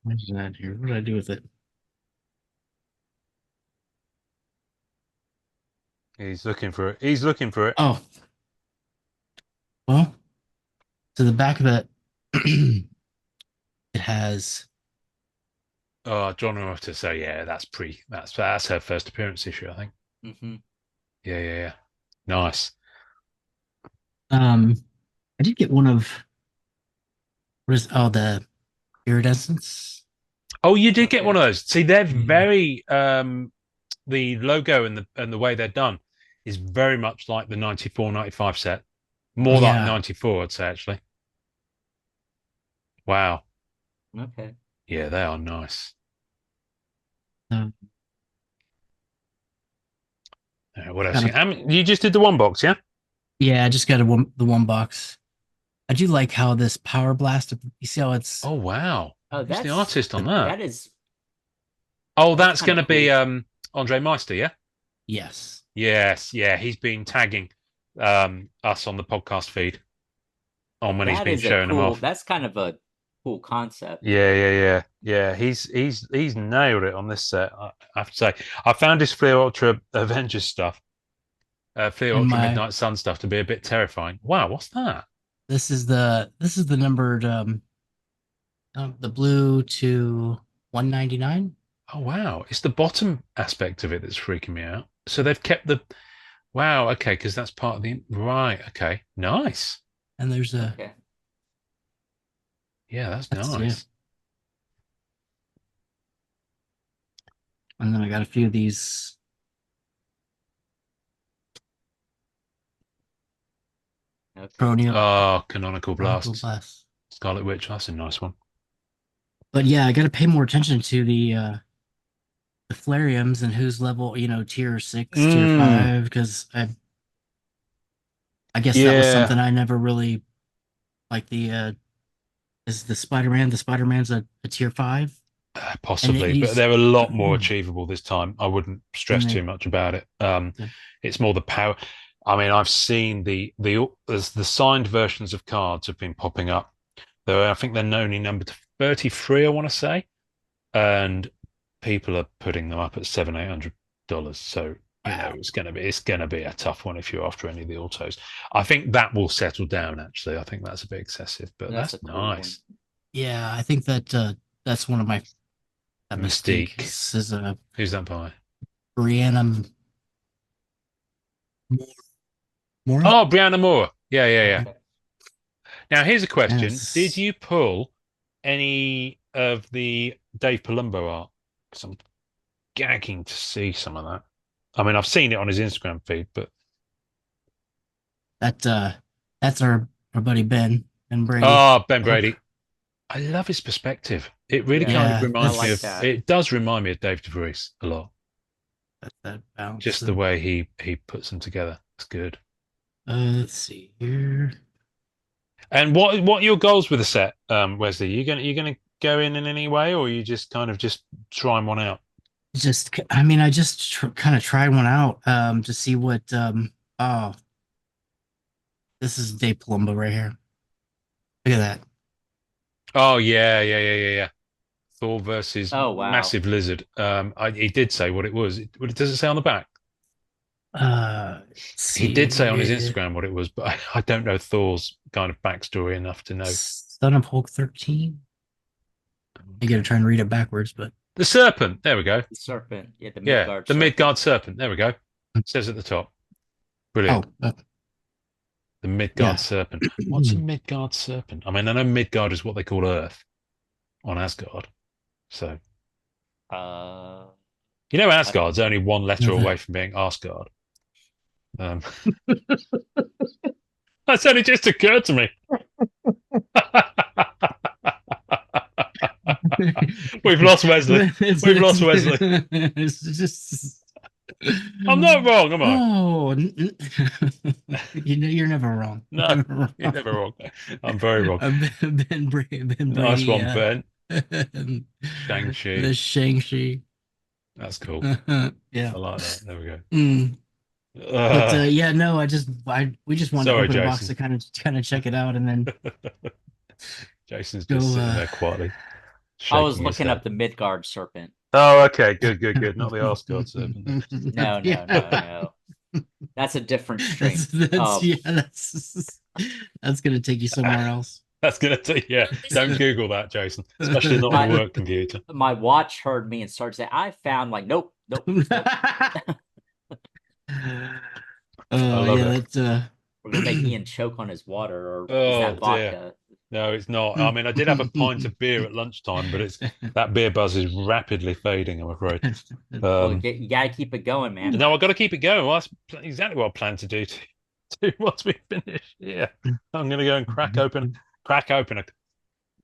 What's that here? What did I do with it? He's looking for it. He's looking for it. Oh, well, to the back of it, it has. Oh, John Rota. So yeah, that's her first appearance issue, I think. Mm-hmm. Yeah. Nice. Um, I did get one of the iridescence. Oh, you did get Okay. one of those. See, they're Yeah. very the logo and the way they're done is very much like the 94, 95 set. More like Yeah. 94, I'd say, actually. Wow. Okay. Yeah, they are nice. Um, What else? got a, You just did the one box, yeah? yeah, I just got the one box. I do like how this power blast. You see how it's Oh, wow. Oh, Who's the artist on that? that is Oh, that's that's kind going of to be cool. Andre Meister, yeah? yes. Yes, yeah. He's been tagging us on the podcast feed on when he's That been is a showing them cool. off. That's kind of a cool concept. Yeah. He's nailed it on this set. I have to say, I found his Fleer Ultra Avengers stuff, Fleer And Ultra my Midnight Sun stuff to be a bit terrifying. Wow, what's that? this is the numbered the blue to 199. Oh wow, it's the bottom aspect of it that's freaking me out. So they've kept the wow, okay, because that's part of the right. Okay, nice. And there's a Okay. Yeah, that's yeah. nice. And then I got a few of these Okay. Cronio Oh, Canonical Chronicle Blast, Blast. Scarlet Witch. That's a nice one. But yeah, I got to pay more attention to the Flareums and who's level, tier 6, tier Mm, 5, because I guess that was yeah, something I never really like. Is the Spider-Man's a tier 5, and possibly, but he's they're a lot more and achievable this time. I wouldn't stress too they much about it. yeah. It's more the power. I mean, I've seen as the signed versions of cards have been popping up. Though I think they're only numbered to 33, I want to say, and people are putting them up at $700, 800. So Wow. it's gonna be a tough one if you're after any of the autos. I think that will settle down. Actually, I think that's a bit excessive, but That's a that's cool one. nice. Yeah, I think that's one of my mistake Mystique. is Who's that by? Brianna Mora. Oh, Brianna Moore. Yeah, yeah, yeah. Okay. Now here's a question: did Yes. you pull any of the Dave Palumbo art? Because I'm gagging to see some of that. I mean, I've seen it on his Instagram feed, but That that's our buddy Ben Brady. oh, Ben Hope. Brady. I love his perspective. It really Yeah, kind of Yeah, I reminds me like of. that's that. It does remind me of Dave DeVries a lot. that bounce. Just the way he puts them together. It's good. Let's see here. And what are your goals with the set, Wesley? You gonna go in any way, or you just kind of just trying one out? I mean, I just kind of tried one out to see what oh, this is Dave Palumbo right here. Look at that. Oh yeah, yeah, yeah, yeah, yeah. Thor versus Oh wow. massive lizard. He did say what it was. Does it say on the back? Let's He did say on his see. Instagram what it was, but I don't know Thor's kind of backstory enough to know. Son of Hulk 13. I gotta try and read it backwards, but The serpent. There we go. The serpent. Yeah, the Yeah, Midgard the serpent. Midgard serpent. There we go. Says at the top. oh, Brilliant. The Midgard yeah. serpent. What's a Midgard serpent? I mean, I know Midgard is what they call Earth on Asgard. So, Uh I don't Asgard's only one letter away from being Asgard. Um, that's only just occurred to me. We've lost Wesley. We've lost Wesley. It's just. I'm not wrong, am I? Oh, you're never wrong. No, Never you're wrong. never wrong. I'm very wrong. Ben Nice Brady, one, Ben. the Shang-Chi. Shang-Chi. That's cool. Yeah. I like that. There we go. Mm. But Uh, yeah, no, we just wanted to sorry, open a box Jason. to kind of check it out and then Jason's go just sitting there quietly, I was shaking his looking head. up the Midgard serpent. Oh, okay. Good, good, good. Not the Asgard serpent. No, no, no, Yeah. no. That's a different That's stream. that's yeah, that's gonna take you somewhere else. That's gonna take. Yeah, don't Google that, Jason. Especially not on a My work computer. my watch heard me and started saying, I found like nope, nope, nope. I Oh love yeah, it. that's We're gonna make Ian choke on his water, or is Oh that dear. vodka? No, it's not. I mean, I did have a pint of beer at lunchtime, but it's that beer buzz is rapidly fading, I'm afraid. Well, Um, you gotta keep it going, man. no, I've got to keep it going. Well, that's exactly what I plan to do once we finish. Yeah, I'm going to go and crack open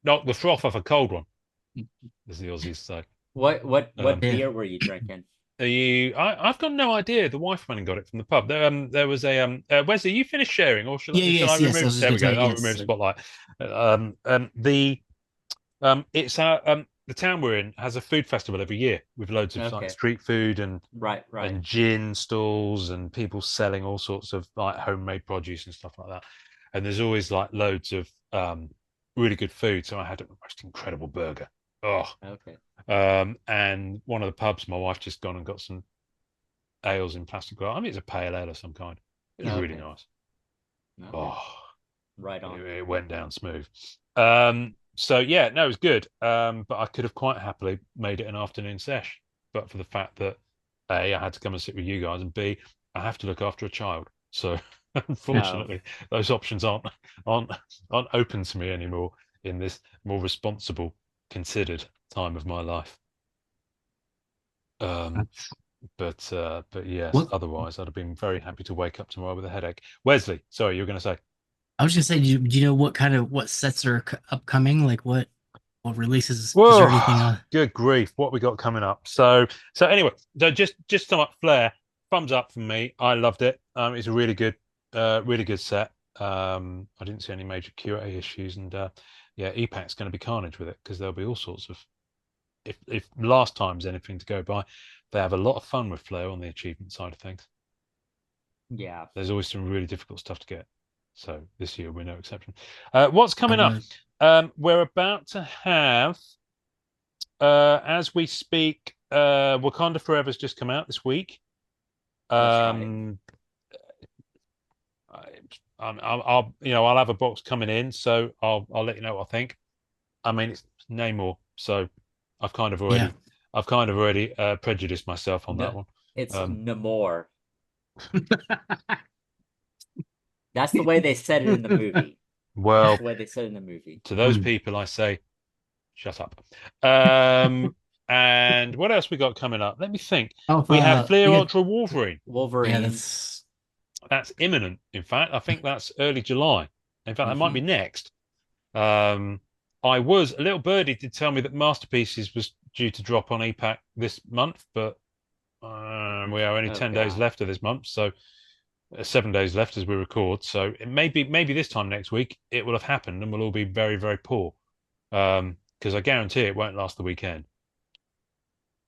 knock the froth off a cold one, as the Aussies say. What Um, Yeah. beer were you drinking? I've got no idea. The wife went and got it from the pub. There was a Wesley. You finished sharing, or Yeah, shall I yes. I remove? was just There gonna we go. tell you I'll yes. remove spotlight. It's our the town we're in has a food festival every year with loads of like Okay. street food and Right. gin stalls and people selling all sorts of like homemade produce and stuff like that. And there's always like loads of really good food. So I had a most incredible burger. Oh, Okay. and one of the pubs, my wife just gone and got some ales in plastic glass. I mean, it's a pale ale of some kind. It was really Okay. nice. Okay. Oh, Right on. it went down smooth. So yeah, no, it was good. But I could have quite happily made it an afternoon sesh, but for the fact that A, I had to come and sit with you guys, and B, I have to look after a child. So unfortunately, those options aren't aren't open to me anymore in this more responsible, considered time of my life. But yes, What otherwise I'd have been very happy to wake up tomorrow with a headache. Wesley, sorry, you were going to say. I was gonna say, do you know what sets are upcoming? Like what what releases? Is Whoa, there anything on? good grief, what we got coming up? So anyway, just sum up Flair. Thumbs up from me. I loved it. It's a really good set. I didn't see any major QA issues, and yeah, EPAC's going to be carnage with it because there'll be all sorts of. If last time's anything to go by, they have a lot of fun with Flair on the achievement side of things. Yeah, there's always some really difficult stuff to get. So this year we're no exception. What's coming up? We're about to have, as we speak, Wakanda Forever's just come out this week. that's I'll have a box coming in, so I'll let you know what I think. I mean, it's Namor, so I've kind of already prejudiced myself on that one. It's Namor. That's the way they said it in the movie. Well, that's the way they said it in the movie. To those people, I say, shut up. And what else we got coming up? Let me think. We have Flair Ultra Wolverine. Wolverine. Yeah, that's imminent. In fact, I think that's early July. In fact, that might be next. I was a little birdie did tell me that Masterpieces was due to drop on EPAC this month, but we are only 10 days left of this month, so 7 days left as we record. So it maybe this time next week it will have happened, and we'll all be very, very poor. Because I guarantee it won't last the weekend.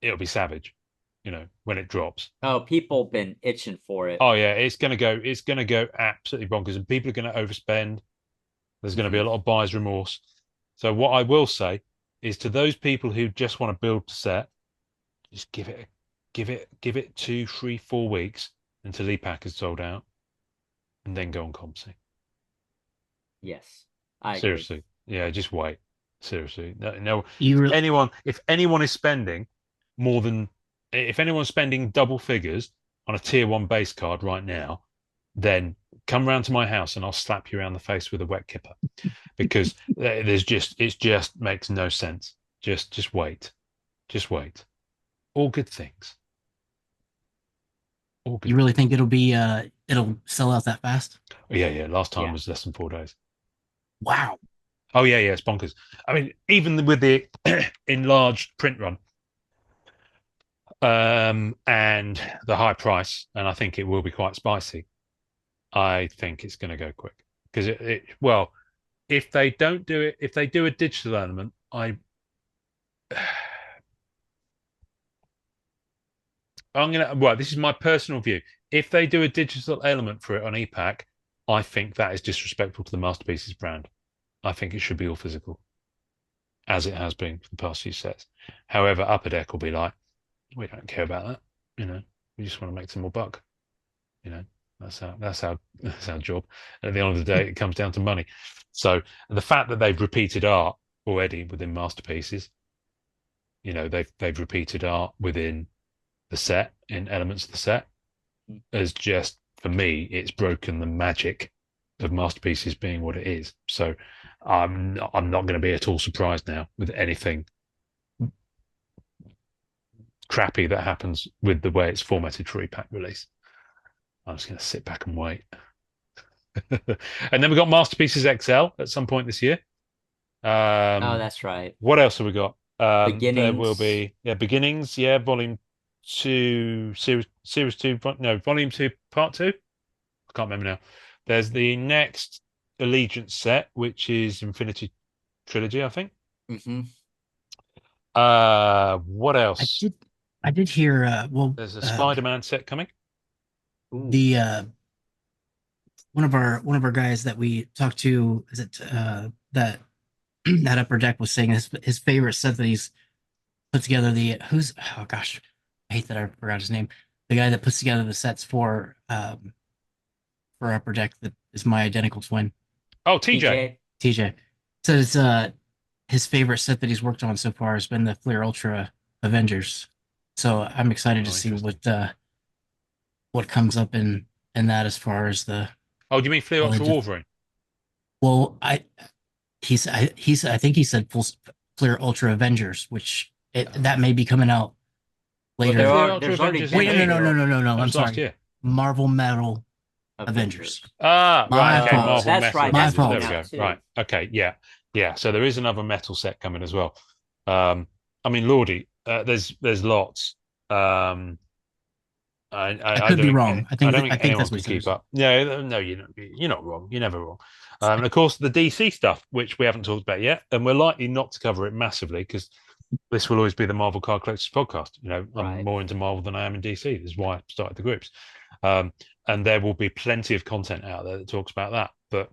It'll be savage, when it drops. Oh, people have been itching for it. Oh yeah, it's gonna go absolutely bonkers, and people are gonna overspend. There's gonna be a lot of buyer's remorse. So what I will say is to those people who just want to build the set, just give it 2, 3, 4 weeks until EPAC is sold out, and then go on ComC. Yes, I seriously agree. Yeah, just wait. Seriously, no. If anyone is spending more than, if anyone's spending double figures on a tier 1 base card right now, then come round to my house and I'll slap you around the face with a wet kipper, because it just makes no sense. Just wait. All good things. You really think it'll sell out that fast? Yeah. Last time was less than 4 days. Wow. Oh yeah, it's bonkers. I mean, even with the enlarged print run, and the high price, and I think it will be quite spicy. I think it's going to go quick because if they don't do it, if they do a digital element, this is my personal view. If they do a digital element for it on EPAC, I think that is disrespectful to the Masterpieces brand. I think it should be all physical, as it has been for the past few sets. However, Upper Deck will be like, we don't care about that. We just want to make some more buck. That's our job. At the end of the day, it comes down to money. So the fact that they've repeated art already within Masterpieces, they've repeated art within the set, in elements of the set, has just, for me, it's broken the magic of Masterpieces being what it is. So I'm not going to be at all surprised now with anything crappy that happens with the way it's formatted for EPAC release. I'm just going to sit back and wait. And then we got Masterpieces XL at some point this year. Oh, that's right. What else have we got? Beginnings. There will be Beginnings. Yeah, Volume 2, Series 2. No, Volume 2, Part 2. I can't remember now. There's the next Allegiance set, which is Infinity Trilogy, I think. What else? I did hear. There's a Spider-Man set coming. The one of our guys that we talked to, is it that Upper Deck, was saying his favorite set that he's put together. Oh gosh, I hate that I forgot his name. The guy that puts together the sets for Upper Deck, that is my identical twin. Oh, TJ. Says his favorite set that he's worked on so far has been the Flair Ultra Avengers. So I'm excited to see what comes up in that, as far as the. Oh, do you mean Flair Ultra Wolverine? Well, I think he said Flair Ultra Avengers, which that may be coming out later. Well, there's already no. I'm sorry. Marvel Metal Avengers. Right. Okay. Marvel that's right. There we go. Too. Right. Okay. Yeah. Yeah, so there is another metal set coming as well. I mean, Lordy, there's lots. Um, I I could be don't wrong. I don't I think think anyone that's what can he keep says. up. No, no, you're not wrong. You're never wrong. And of course, the DC stuff, which we haven't talked about yet, and we're likely not to cover it massively because this will always be the Marvel Card Collectors podcast. I'm Right. more into Marvel than I am in DC. This is why I started the groups. Um, and there will be plenty of content out there that talks about that. But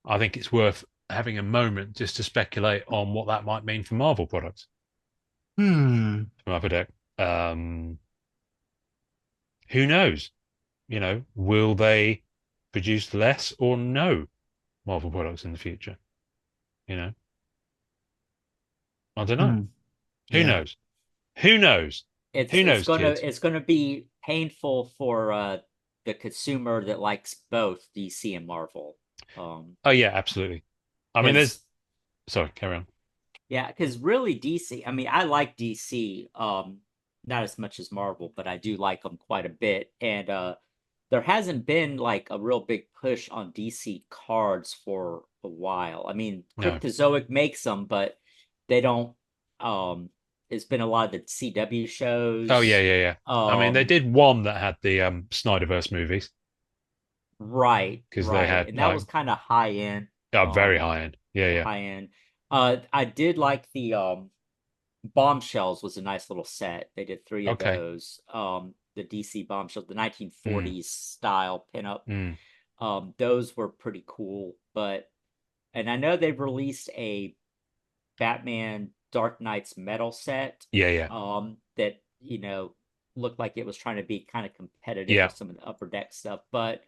I think it's worth having a moment just to speculate on what that might mean for Marvel products Hmm. from Upper Deck. Um, who knows? Will they produce less or no Marvel products in the future? You know, I don't know. Hmm. Who Yeah. knows? Who knows? It's Who it's knows, gonna kids? it's gonna be painful for the consumer that likes both DC and Marvel. Oh yeah, absolutely. I mean, there's Because sorry, carry on. yeah, because really DC, I mean, I like DC, not as much as Marvel, but I do like them quite a bit. And there hasn't been like a real big push on DC cards for a while. I mean, No. Cryptozoic makes them, but they don't. Um, it's been a lot of the CW Oh yeah, shows. yeah, yeah. I mean, they Um, did one that had the Snyderverse movies right, because they right, had and that like was kind of high end. very high end. Yeah, yeah. High end. I did like the Bombshells was a nice little set. They did three of Okay. those. The DC Bombshells, the Mm, 1940s style pinup. mm. Those were pretty cool. And I know they've released a Batman Dark Knight's metal set. Yeah, yeah, That looked like it was trying to be kind of competitive yeah. with some of the Upper Deck stuff. But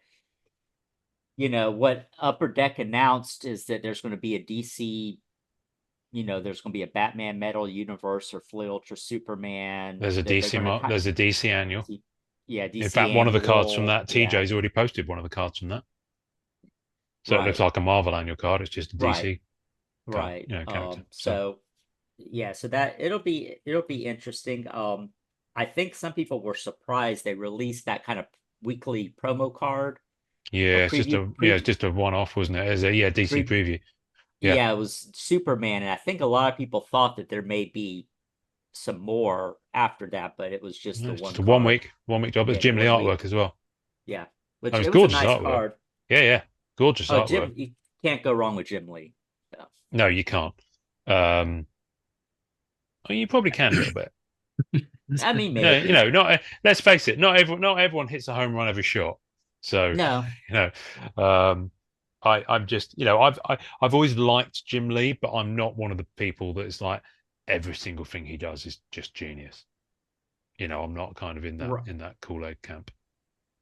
what Upper Deck announced is that there's going to be a DC there's going to be a Batman Metal Universe or Flea Ultra Superman There's a that they're DC going to there's a DC annual. yeah, In DC fact, one of the cards from annual, that, yeah, TJ's already posted one of the cards from that. So it looks right, like a Marvel annual card. It's just a right, DC card, right. character. So So yeah, so that it'll be interesting. I think some people were surprised they released that kind of weekly promo card or yeah, it's preview just a one-off, wasn't it? As a DC pre preview. Yeah, yeah, it was Superman, and I think a lot of people thought that there may be some more after that, but it was just yeah, the it's just one a card. one week job. It's Yeah, the Jim Lee 1 week. artwork as well. Yeah, Oh, which it's it was a gorgeous nice artwork. card. Yeah, yeah, gorgeous Oh, artwork. Jim, you can't go wrong with Jim Lee. So, No, you can't. Um, well, you probably can a little bit. I mean, No, maybe. not let's face it, not everyone hits a home run every shot. So, No, you know, um, I'm just, I've always liked Jim Lee, but I'm not one of the people that is like every single thing he does is just genius. I'm not kind of in that r- Kool-Aid camp,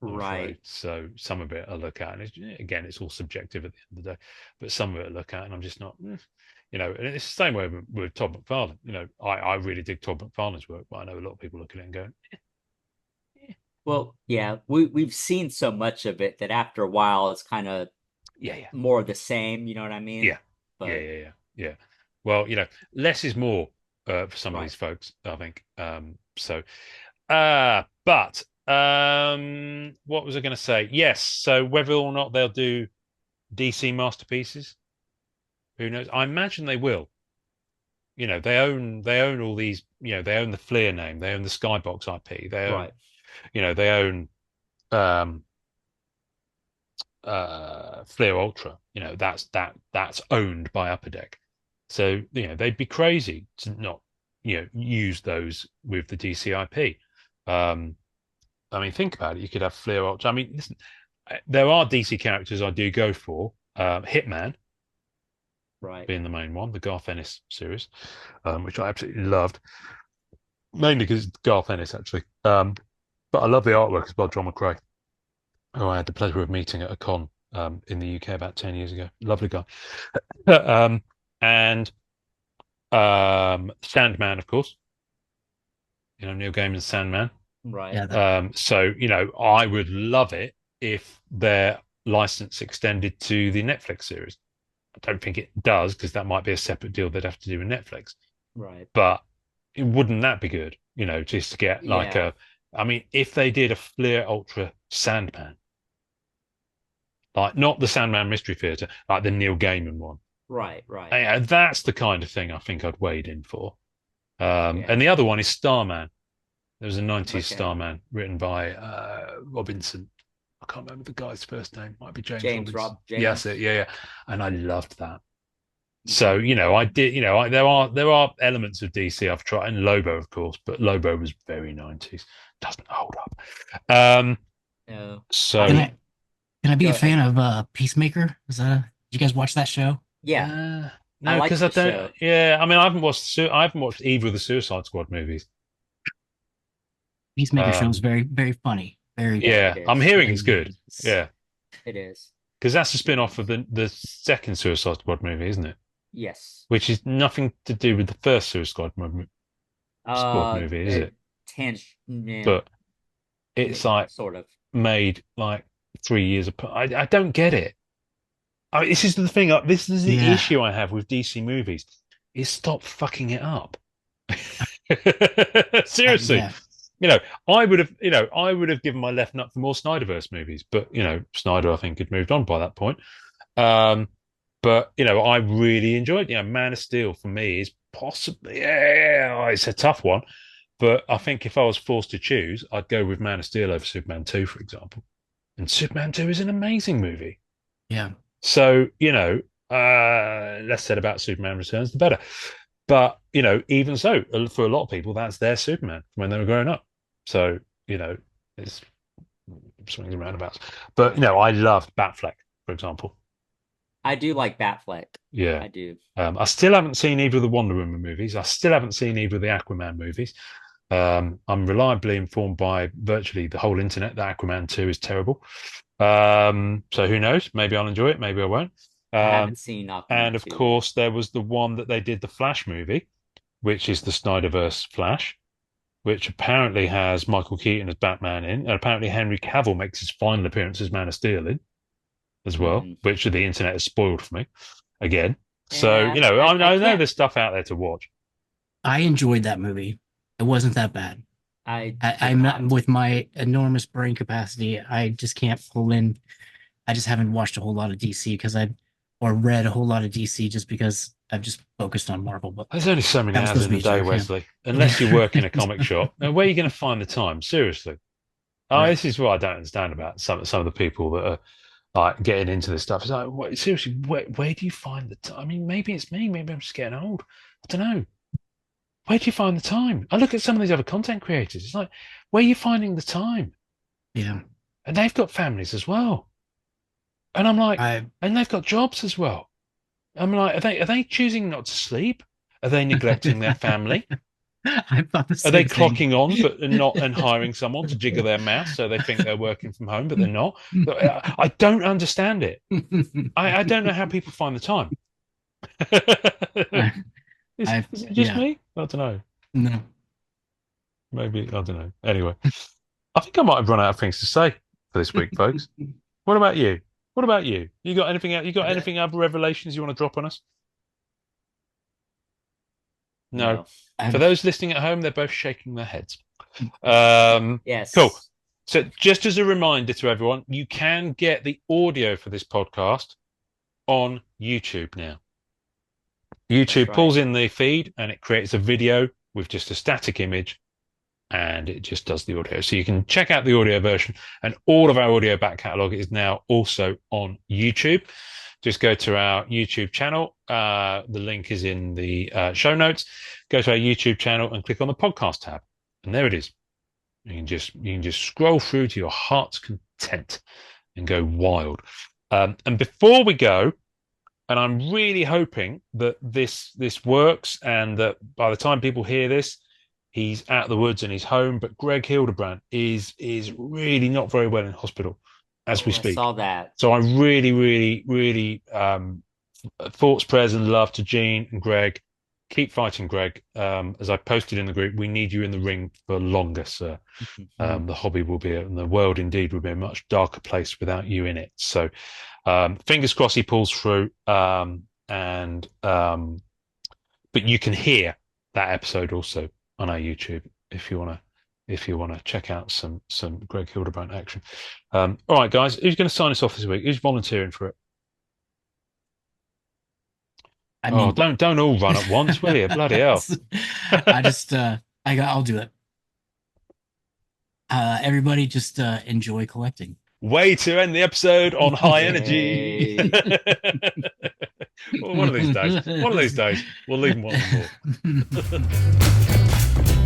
I'm afraid. right. So some of it I look at, and again, it's all subjective at the end of the day. But some of it I look at, and I'm just not. And it's the same way with Todd McFarlane. I really dig Todd McFarlane's work, but I know a lot of people look at it and go, "Eh, Well, yeah, we've seen so much of it that after a while it's kind of yeah, yeah, more of the same. You know what I yeah, mean? yeah, But yeah, yeah, yeah." Well, less is more for some of right, these folks, I think. But what was I going to say? Yes. So whether or not they'll do DC masterpieces, who knows? I imagine they will. They own all these. They own the Flair name. They own the Skybox IP. right, They own um, Flair Ultra. That's owned by Upper Deck. So they'd be crazy to not use those with the DC IP. I mean, think about it. You could have Flair Ultra. I mean, listen, there are DC characters I do go for. Hitman right. being the main one, the Garth Ennis series, which I absolutely loved, mainly because it's Garth Ennis actually. But I love the artwork as well, John McCrae, who I had the pleasure of meeting at a con in the UK about 10 years ago. Lovely guy. And Sandman, of course. Neil Gaiman's Sandman. Right. Yeah, that So, I would love it if their license extended to the Netflix series. I don't think it does because that might be a separate deal they'd have to do with Netflix. Right. But wouldn't that be good? Just to get like Yeah. I mean, if they did a Flair Ultra Sandman, like not the Sandman Mystery Theater, like the Neil Gaiman one, Right, right. And that's the kind of thing I think I'd wade in for. Yeah. And the other one is Starman. There was a 90s Okay. Starman written by Robinson. I can't remember the guy's first name. Might be James Robinson. Yes, James. yeah, yeah. And I loved that. So, Mhm. I did, there are elements of DC I've tried, and Lobo, of course, but Lobo was very 90s. Doesn't hold up. No. Can So I can I be Go a ahead. fan of Peacemaker? Did you guys watch that show? Yeah, uh, I no, because liked I the don't. show. Yeah, I mean, I haven't watched either of the Suicide Squad movies. Peacemaker show is Um, very, very funny. Very, Yeah, it yeah, I'm is. hearing it's good. and Yeah, It is. because that's a spin-off of the second Suicide Squad movie, isn't it? Yes. Which is nothing to do with the first Squad movie, is it? Yeah, But it's like sort of. made like 3 years apart. I don't get it. This is the thing. This is the yeah, issue I have with DC movies. Is stop fucking it up. Seriously, yeah. you know, I would have given my left nut for more Snyderverse movies, but Snyder, I think, had moved on by that point. Um, but I really enjoyed. Man of Steel for me is possibly, yeah, it's a tough one, but I think if I was forced to choose, I'd go with Man of Steel over Superman 2, for example. And Superman 2 is an amazing movie. Yeah. So, less said about Superman Returns, the better. But, even so, for a lot of people, that's their Superman when they were growing up. So, it's swings and roundabouts. But, Yeah. I loved Batfleck, for example. I do like Batfleck. Yeah. I do. I still haven't seen either of the Wonder Woman movies. I still haven't seen either of the Aquaman movies. I'm reliably informed by virtually the whole internet that Aquaman 2 is terrible. So who knows? Maybe I'll enjoy it. Maybe I won't. I Um, haven't seen and Aquaman of 2. course, there was the one that they did the Flash movie, which is the Snyderverse Flash, which apparently has Michael Keaton as Batman in, and apparently Henry Cavill makes his final appearance as Man of Steel in as well, Hmm. which the internet has spoiled for me again. So, Yeah, I I know can't. there's stuff out there to watch. I enjoyed that movie. It wasn't that bad. I did I'm not not. with my enormous brain capacity. I just can't pull in. I just haven't watched a whole lot of DC or read a whole lot of DC just because I've just focused on Marvel. But There's only so many that was hours supposed in to the be a day, joke. Yeah. Wesley. Unless you work in a comic shop, now where are you going to find the time? Seriously. Oh, Right. this is what I don't understand about some of the people that are like getting into this stuff. It's like, seriously, where do you find the time? I mean, maybe it's me. Maybe I'm just getting old. I don't know. Where do you find the time? I look at some of these other content creators. It's like, where are you finding the time? Yeah. And they've got families as well. And I'm like, I and they've got jobs as well. I'm like, are they choosing not to sleep? Are they neglecting their family? I thought the Are they same thing. clocking on but not and hiring someone to jiggle their mouse so they think they're working from home, but they're not? I don't understand it. I don't know how people find the time. I, Is it just yeah. me? I don't know. No. Maybe, I don't know. Anyway, I think I might have run out of things to say for this week, folks. What about you? What about you? You got anything out? You got anything other revelations you want to drop on us? No. No. For I'm those listening at home, they're both shaking their heads. Cool. Yes. So, just as a reminder to everyone, you can get the audio for this podcast on YouTube now. That's YouTube right. pulls in the feed and it creates a video with just a static image and it just does the audio. So you can check out the audio version, and all of our audio back catalogue is now also on YouTube. Just go to our YouTube channel. The link is in the show notes. Go to our YouTube channel and click on the podcast tab, and there it is. You can just scroll through to your heart's content and go wild. And before we go, and I'm really hoping that this works, and that by the time people hear this, he's out of the woods and he's home. But Greg Hildebrandt is really not very well in hospital as we Oh, I speak. saw that. So I really, really, really thoughts, prayers, and love to Gene and Greg. Keep fighting, Greg. As I posted in the group, we need you in the ring for longer, sir. The hobby will be, and the world indeed will be a much darker place without you in it. So fingers crossed he pulls through. But you can hear that episode also on our YouTube if you want to check out some Greg Hildebrandt action. All right, guys, who's going to sign us off this week? Who's volunteering for it? I Oh, mean, don't all run at once, will you? Bloody hell. I'll do it. Everybody just enjoy collecting. Way to end the episode on high energy. Yay. Well, one of these days. One of these days. We'll leave them wanting more.